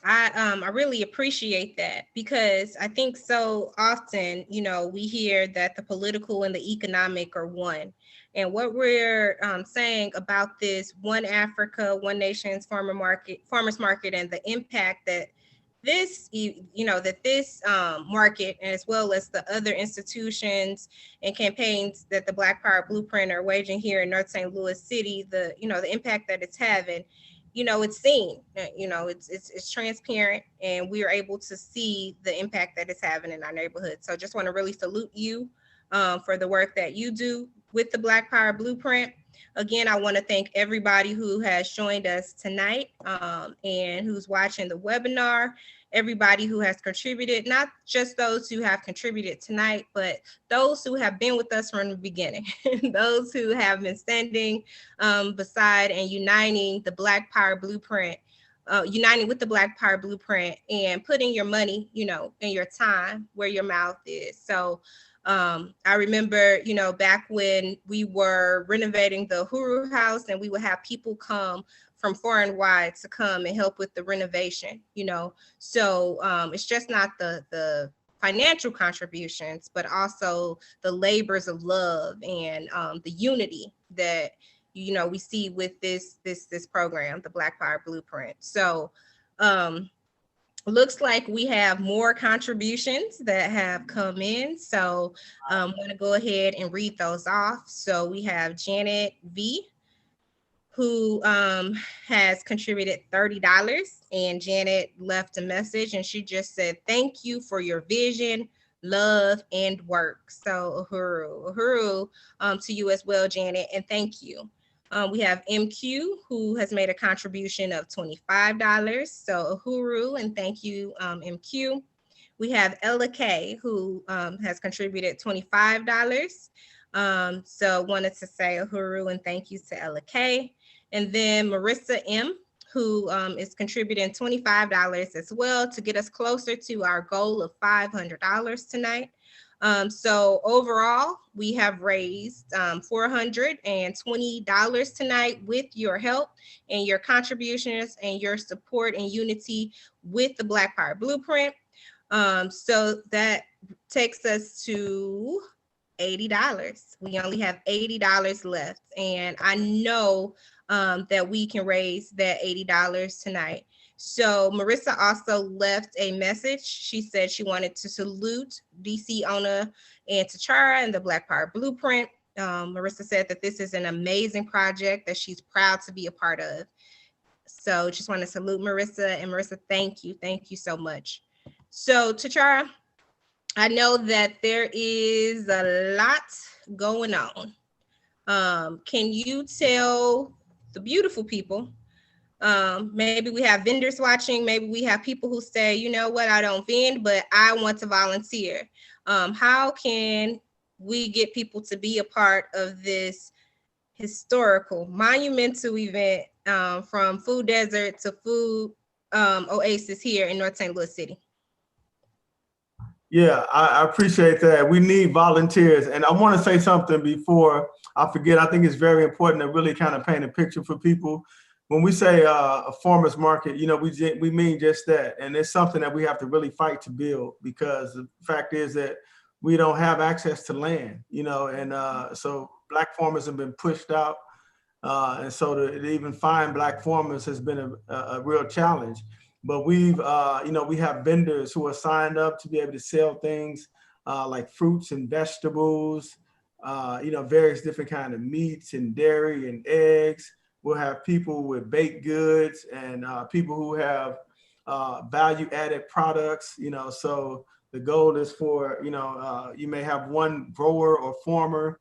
I really appreciate that, because I think so often, we hear that the political and the economic are one. And what we're saying about this One Africa, One Nation's farmers market, and the impact that this, this market, as well as the other institutions and campaigns that the Black Power Blueprint are waging here in North St. Louis City, the impact that it's having, it's seen, it's transparent, and we are able to see the impact that it's having in our neighborhood. So just want to really salute you for the work that you do with the Black Power Blueprint. Again, I want to thank everybody who has joined us tonight and who's watching the webinar, everybody who has contributed, not just those who have contributed tonight, but those who have been with us from the beginning, those who have been standing beside and uniting the Black Power Blueprint, uniting with the Black Power Blueprint and putting your money, and your time where your mouth is. So I remember, back when we were renovating the Uhuru House, and we would have people come from far and wide to come and help with the renovation, So it's just not the financial contributions, but also the labors of love and the unity that, we see with this program, the Black Power Blueprint. So looks like we have more contributions that have come in. So I'm going to go ahead and read those off. So we have Janet V, who has contributed $30. And Janet left a message, and she just said, "Thank you for your vision, love, and work." So Uhuru to you as well, Janet, and thank you. We have MQ, who has made a contribution of $25. So Uhuru, and thank you, MQ. We have Ella K, who has contributed $25. So wanted to say Uhuru and thank you to Ella K. And then Marissa M, who is contributing $25 as well to get us closer to our goal of $500 tonight. So overall, we have raised $420 tonight with your help and your contributions and your support and unity with the Black Power Blueprint. So that takes us to $80. We only have $80 left, and I know that we can raise that $80 tonight. So Marissa also left a message. She said she wanted to salute DC Ona and Tachara and the Black Power Blueprint. Marissa said that this is an amazing project that she's proud to be a part of. So just want to salute Marissa, and Marissa, thank you. Thank you so much. So Tachara, I know that there is a lot going on. Can you tell the beautiful people, maybe we have vendors watching, maybe we have people who say, you know what, I don't vend, but I want to volunteer. How can we get people to be a part of this historical, monumental event, from Food Desert to Food Oasis here in North St. Louis City.
Yeah, I appreciate that. We need volunteers. And I want to say something before I forget. I think it's very important to really kind of paint a picture for people. When we say a farmer's market, you know, we mean just that. And it's something that we have to really fight to build, because the fact is that we don't have access to land, you know, and so Black farmers have been pushed out. And so to even find Black farmers has been a real challenge. But we've, you know, we have vendors who are signed up to be able to sell things like fruits and vegetables, you know, various different kind of meats and dairy and eggs. We'll have people with baked goods and people who have value added products, you know. So the goal is for, you know, you may have one grower or farmer,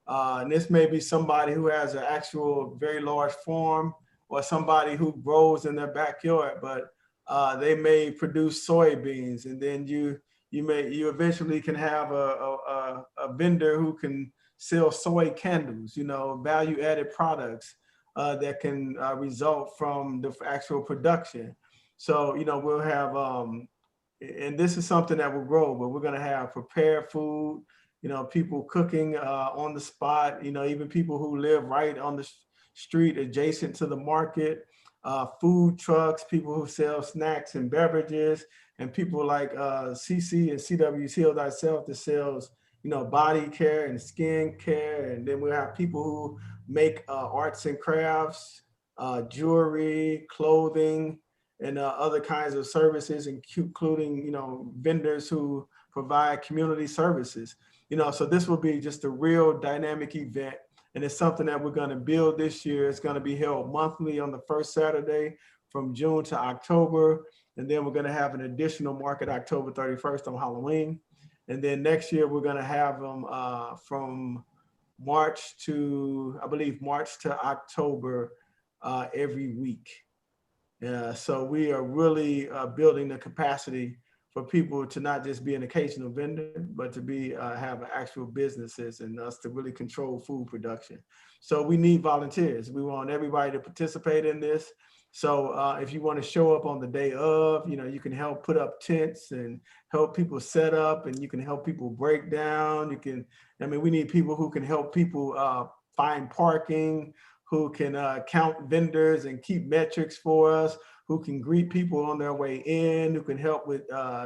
and this may be somebody who has an actual very large farm, or somebody who grows in their backyard, but they may produce soybeans, and then you eventually can have a vendor who can sell soy candles, you know, value added products that can result from the actual production. So, you know, we'll have, and this is something that will grow, but we're going to have prepared food, you know, people cooking on the spot, you know, even people who live right on the street adjacent to the market, food trucks, people who sell snacks and beverages, and people like CC and CW's Heal Thyself that sells, you know, body care and skin care. And then we'll have people who make arts and crafts, jewelry, clothing, and other kinds of services, including, you know, vendors who provide community services. You know, so this will be just a real dynamic event. And it's something that we're going to build this year. It's going to be held monthly on the first Saturday from June to October. And then we're going to have an additional market October 31st on Halloween. And then next year, we're going to have them from March to, I believe, March to October every week. So we are really building the capacity for people to not just be an occasional vendor, but to be have actual businesses, and us to really control food production. So we need volunteers. We want everybody to participate in this. So if you want to show up on the day of, you know, you can help put up tents and help people set up, and you can help people break down. You can, I mean, we need people who can help people find parking, who can count vendors and keep metrics for us, who can greet people on their way in, who can help with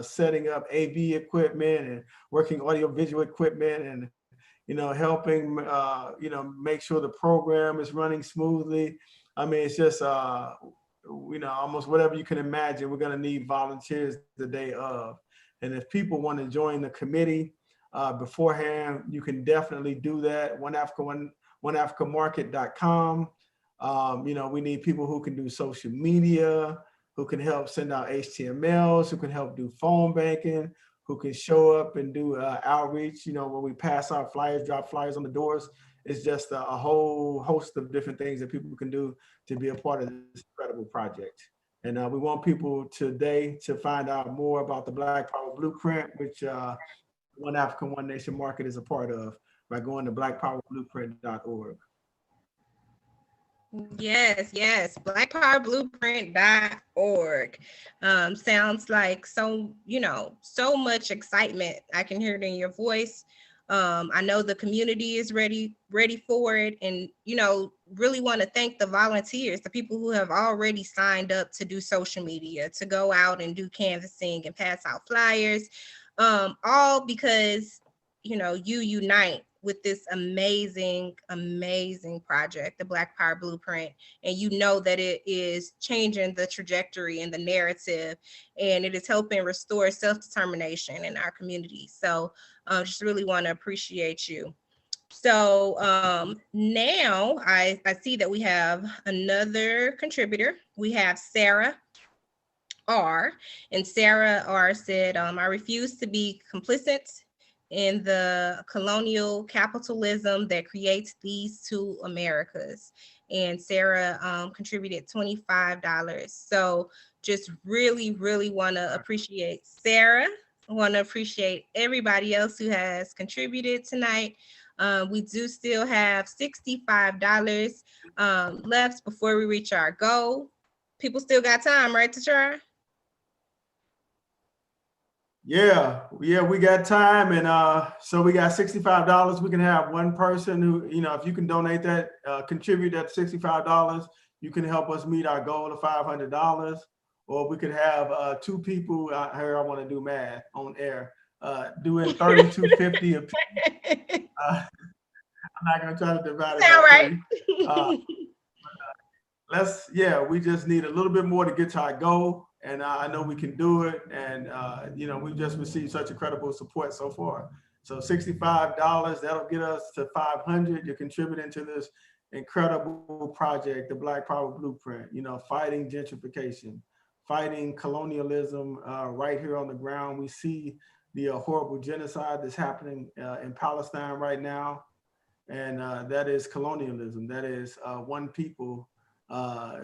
setting up AV equipment and working audiovisual equipment, and, you know, helping, you know, make sure the program is running smoothly. I mean, it's just, you know, almost whatever you can imagine. We're going to need volunteers the day of. And if people want to join the committee beforehand, you can definitely do that. OneAfricaMarket.com. You know, we need people who can do social media, who can help send out HTMLs, who can help do phone banking, who can show up and do outreach. You know, when we pass our flyers, drop flyers on the doors, it's just a whole host of different things that people can do to be a part of this incredible project. And we want people today to find out more about the Black Power Blueprint, which One Africa, One Nation Market is a part of, by going to blackpowerblueprint.org.
Yes, yes. Blackpowerblueprint.org. Sounds like so, you know, so much excitement. I can hear it in your voice. I know the community is ready for it. And, you know, really want to thank the volunteers, the people who have already signed up to do social media, to go out and do canvassing and pass out flyers, all because, you know, you unite with this amazing project, the Black Power Blueprint, and you know that it is changing the trajectory and the narrative, and it is helping restore self-determination in our community. So just really want to appreciate you. So now I see that we have another contributor. We have Sarah R. And Sarah R said, I refuse to be complicit in the colonial capitalism that creates these two Americas. And Sarah contributed $25. So just really want to appreciate Sarah. I want to appreciate everybody else who has contributed tonight. We do still have $65 left before we reach our goal. People still got time, right, to try?
Yeah, we got time, and so we got $65. We can have one person who, if you can donate that, contribute that $65, you can help us meet our goal of $500. Or we could have two people. I want to do math on air, doing $32.50 a piece. I'm not gonna try to divide it by
Sound
three. We just need a little bit more to get to our goal, and I know we can do it. And we've just received such incredible support so far. So $65, that'll get us to 500. You're contributing to this incredible project, the Black Power Blueprint. Fighting gentrification, fighting colonialism right here on the ground. We see the horrible genocide that's happening in Palestine right now, and that is colonialism. That is one people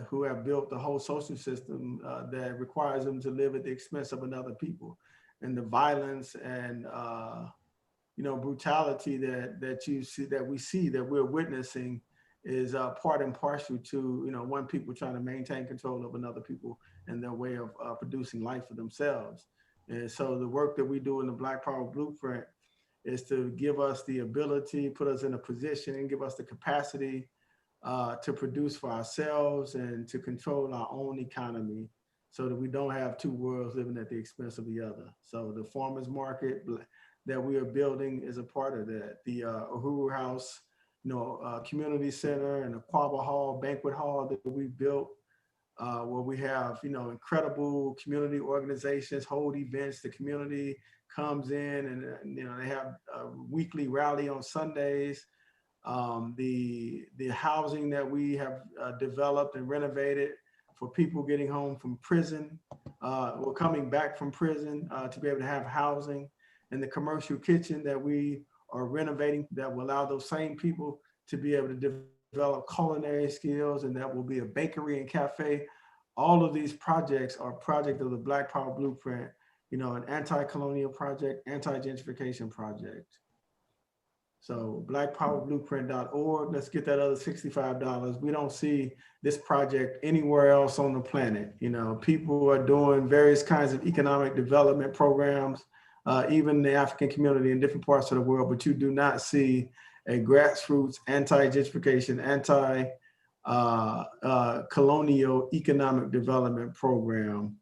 who have built the whole social system that requires them to live at the expense of another people, and the violence and brutality that you see, that we're witnessing, is part and partial to one people trying to maintain control of another people and their way of producing life for themselves. And so the work that we do in the Black Power Blueprint is to give us the ability, put us in a position, and give us the capacity to produce for ourselves and to control our own economy, so that we don't have two worlds living at the expense of the other. So the farmers market that we are building is a part of that. The Uhuru House, community center, and the Quaba Hall, banquet hall that we built, where we have, incredible community organizations hold events. The community comes in, and they have a weekly rally on Sundays. The housing that we have developed and renovated for people getting home from prison or coming back from prison to be able to have housing, and the commercial kitchen that we are renovating that will allow those same people to be able to develop culinary skills, and that will be a bakery and cafe. All of these projects are projects of the Black Power Blueprint, an anti-colonial project, anti-gentrification project. So blackpowerblueprint.org. Let's get that other $65. We don't see this project anywhere else on the planet. People are doing various kinds of economic development programs, even the African community in different parts of the world, but you do not see a grassroots anti-gentrification, anti-colonial economic development program.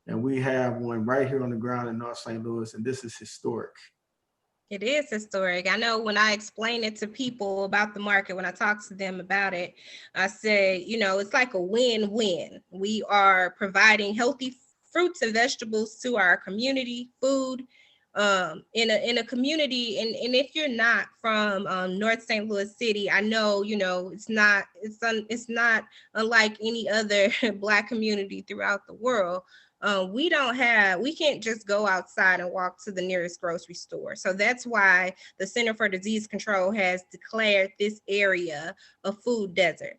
And we have one right here on the ground in North St. Louis, and this is historic.
It is historic. I know when I explain it to people about the market, when I talk to them about it, I say, it's like a win-win. We are providing healthy fruits and vegetables to our community, food in a community. And if you're not from North St. Louis City, I know, it's not unlike any other Black community throughout the world. We can't just go outside and walk to the nearest grocery store. So that's why the Center for Disease Control has declared this area a food desert.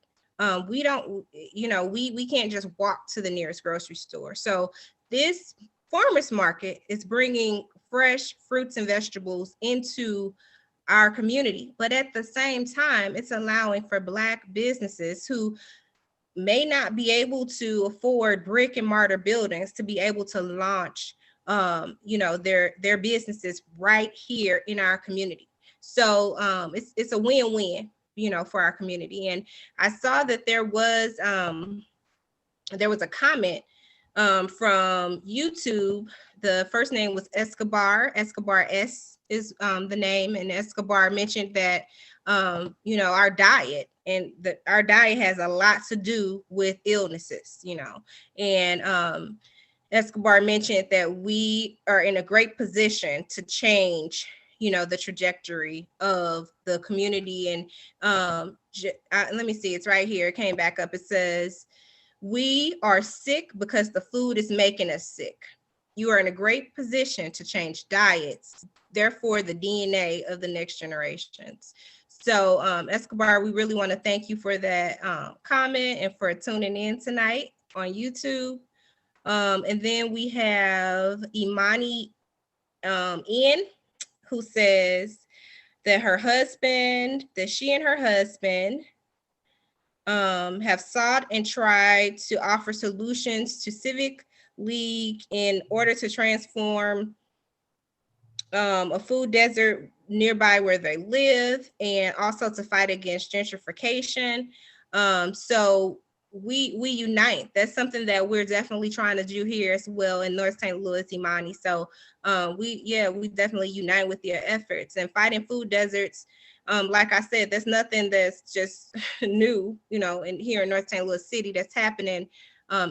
We can't just walk to the nearest grocery store. So this farmers market is bringing fresh fruits and vegetables into our community. But at the same time, it's allowing for Black businesses who may not be able to afford brick and mortar buildings to be able to launch their businesses right here in our community. So it's a win-win, for our community. And I saw that there was a comment from YouTube. The first name was Escobar S is the name, and Escobar mentioned that our diet, and our diet has a lot to do with illnesses, and Escobar mentioned that we are in a great position to change, the trajectory of the community. And let me see, it's right here. It came back up. It says, we are sick because the food is making us sick. You are in a great position to change diets, therefore the DNA of the next generations. So Escobar, we really want to thank you for that comment and for tuning in tonight on YouTube. And then we have Imani Ian, who says that she and her husband have sought and tried to offer solutions to Civic League in order to transform a food desert nearby where they live, and also to fight against gentrification. So we unite. That's something that we're definitely trying to do here as well in North St. Louis, Imani. So we definitely unite with your efforts and fighting food deserts. Like I said, there's nothing that's just new, in here in North St. Louis City. That's happening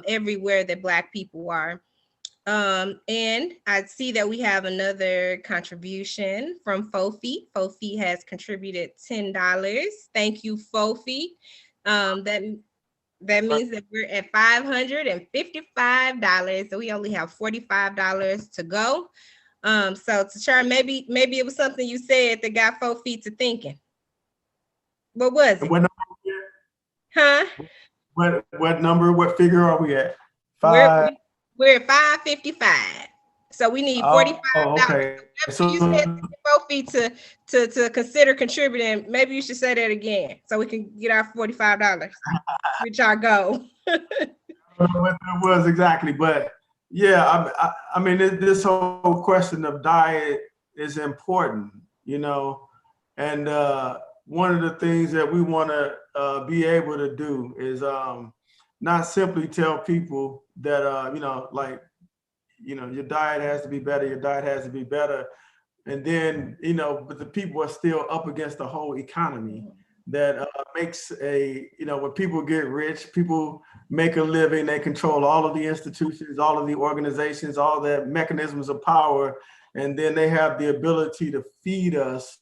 everywhere that Black people are. And I see that we have another contribution from Fofi. Fofi has contributed $10. Thank you, Fofi. That means that we're at $555. So we only have $45 to go. So Tashara, maybe it was something you said that got Fofi to thinking. What was it?
What number
Huh?
What number? What figure are we at?
We're at 555. So we need $45.
Okay. So
you said Fofi to consider contributing. Maybe you should say that again so we can get our $45, which our goal.
I don't know what it was exactly, but yeah, I mean, this whole question of diet is important, and one of the things that we want to be able to do is not simply tell people that, your diet has to be better, and then, but the people are still up against the whole economy that makes when people get rich, people make a living, they control all of the institutions, all of the organizations, all the mechanisms of power, and then they have the ability to feed us,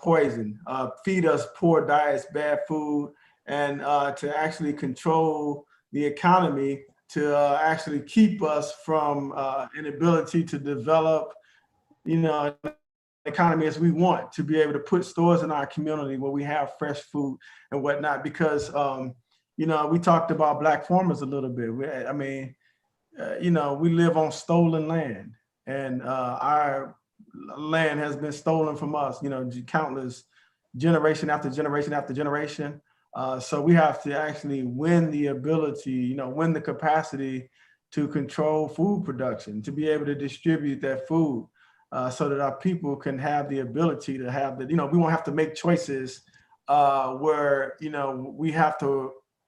poison, feed us poor diets, bad food, and to actually control the economy, to actually keep us from an ability to develop, an economy as we want, to be able to put stores in our community where we have fresh food and whatnot. Because, we talked about Black farmers a little bit. We live on stolen land, and our land has been stolen from us, countless generation after generation after generation. So we have to actually win the ability, win the capacity to control food production, to be able to distribute that food so that our people can have the ability to have we won't have to make choices where,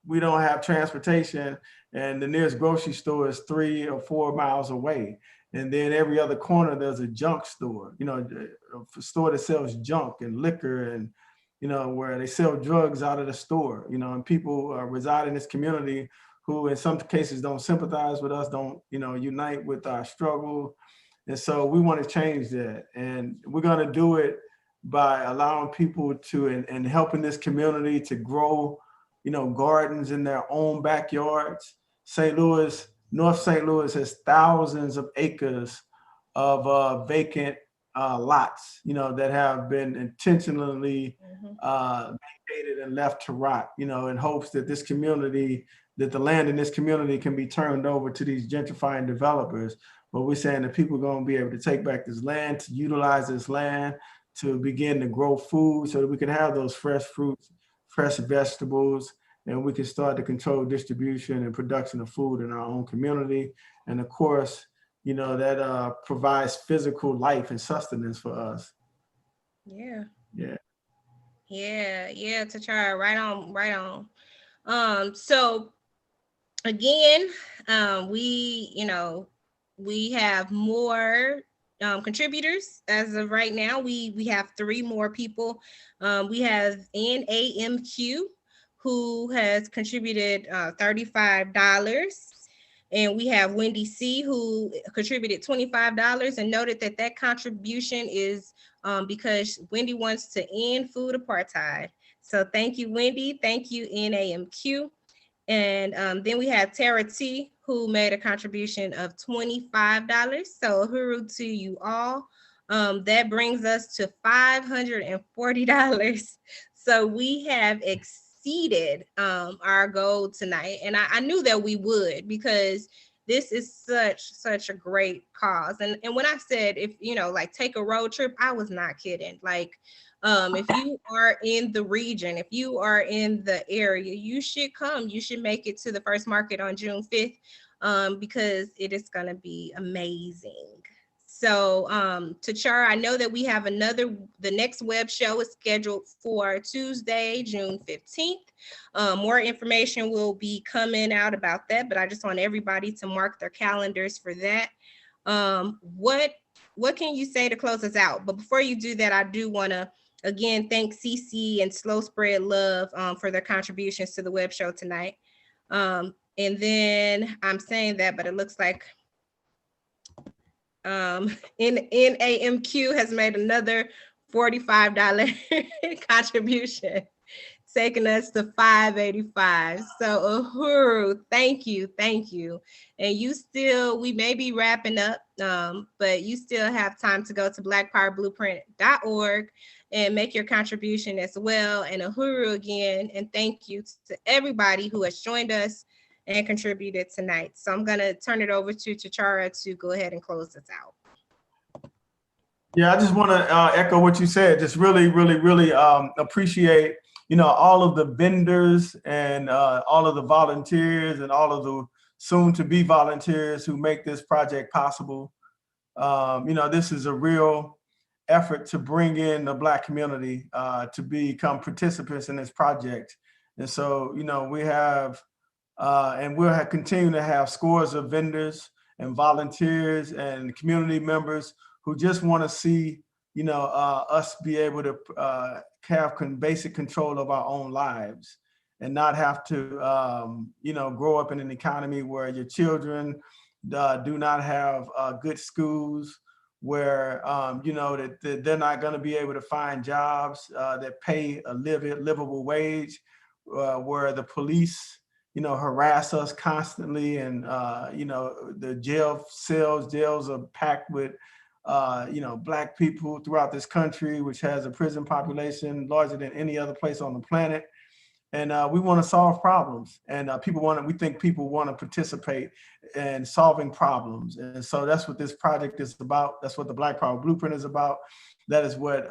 we don't have transportation and the nearest grocery store is 3 or 4 miles away. And then every other corner, there's a junk store, a store that sells junk and liquor and, where they sell drugs out of the store, and people reside in this community who in some cases don't sympathize with us, don't, unite with our struggle. And so we want to change that. And we're going to do it by allowing people to, and helping this community to grow, gardens in their own backyards. North St. Louis has thousands of acres of vacant lots, that have been intentionally vacated and left to rot, in hopes that that the land in this community can be turned over to these gentrifying developers. But we're saying that people are going to be able to take back this land, to utilize this land, to begin to grow food so that we can have those fresh fruits, fresh vegetables, and we can start to control distribution and production of food in our own community. And of course, that provides physical life and sustenance for us.
Yeah.
Yeah.
Yeah, Tachara, right on. So again, we have more contributors as of right now. We have 3 more people. We have NAMQ, who has contributed $35. And we have Wendy C, who contributed $25 and noted that contribution is because Wendy wants to end food apartheid. So thank you, Wendy. Thank you, NAMQ. And then we have Tara T, who made a contribution of $25. So hurrah to you all. That brings us to $540. So we have exceeded our goal tonight. And I knew that we would, because this is such a great cause. And when I said, if like take a road trip, I was not kidding. Like, if you are in the region, if you are in the area, you should come. You should make it to the first market on June 5th, because it is going to be amazing. So, Tachara, I know that we have the next web show is scheduled for Tuesday, June 15th. More information will be coming out about that, but I just want everybody to mark their calendars for that. What can you say to close us out? But before you do that, I do want to again thank CC and Slow Spread Love for their contributions to the web show tonight. And then I'm saying that, but it looks like NAMQ has made another $45 contribution, taking us to $585. So Uhuru, thank you. And we may be wrapping up, but you still have time to go to blackpowerblueprint.org and make your contribution as well. And Uhuru again, and thank you to everybody who has joined us and contributed tonight. So I'm gonna turn it over to Tachara to go ahead and close this out.
Yeah, I just want to echo what you said. Just really appreciate, all of the vendors and all of the volunteers and all of the soon-to-be volunteers who make this project possible. This is a real effort to bring in the Black community to become participants in this project. And so, we have and we'll continue to have scores of vendors and volunteers and community members who just want to see, us be able to have basic control of our own lives and not have to, grow up in an economy where your children do not have good schools, where, that they're not going to be able to find jobs that pay a livable wage, where the police, harass us constantly. And, the jails are packed with, Black people throughout this country, which has a prison population larger than any other place on the planet. And we want to solve problems, and we think people want to participate in solving problems. And so that's what this project is about. That's what the Black Power Blueprint is about. That is what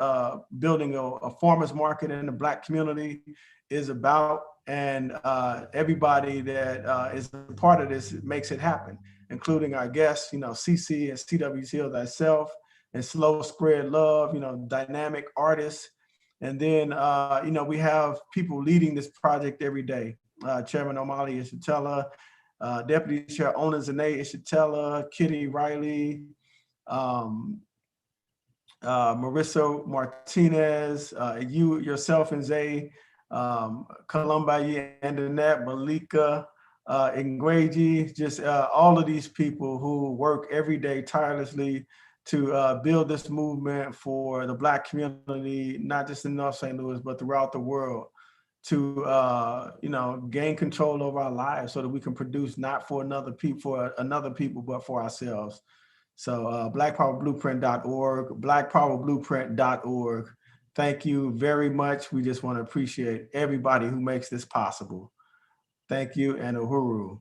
building a farmers market in the Black community is about. And everybody that is a part of this makes it happen, including our guests, CC and CWC, thyself, and Slow Spread Love, dynamic artists. And then, we have people leading this project every day. Chairman O'Malley Ishitella, Deputy Chair Ona Zane Ishitella, Kitty Riley, Marissa Martinez, you, yourself and Zay, Columba and Annette, Malika, Ingweji, just all of these people who work every day tirelessly to build this movement for the Black community, not just in North St. Louis, but throughout the world, to gain control over our lives so that we can produce not for another people, but for ourselves. So blackpowerblueprint.org, blackpowerblueprint.org. Thank you very much. We just want to appreciate everybody who makes this possible. Thank you, and Uhuru.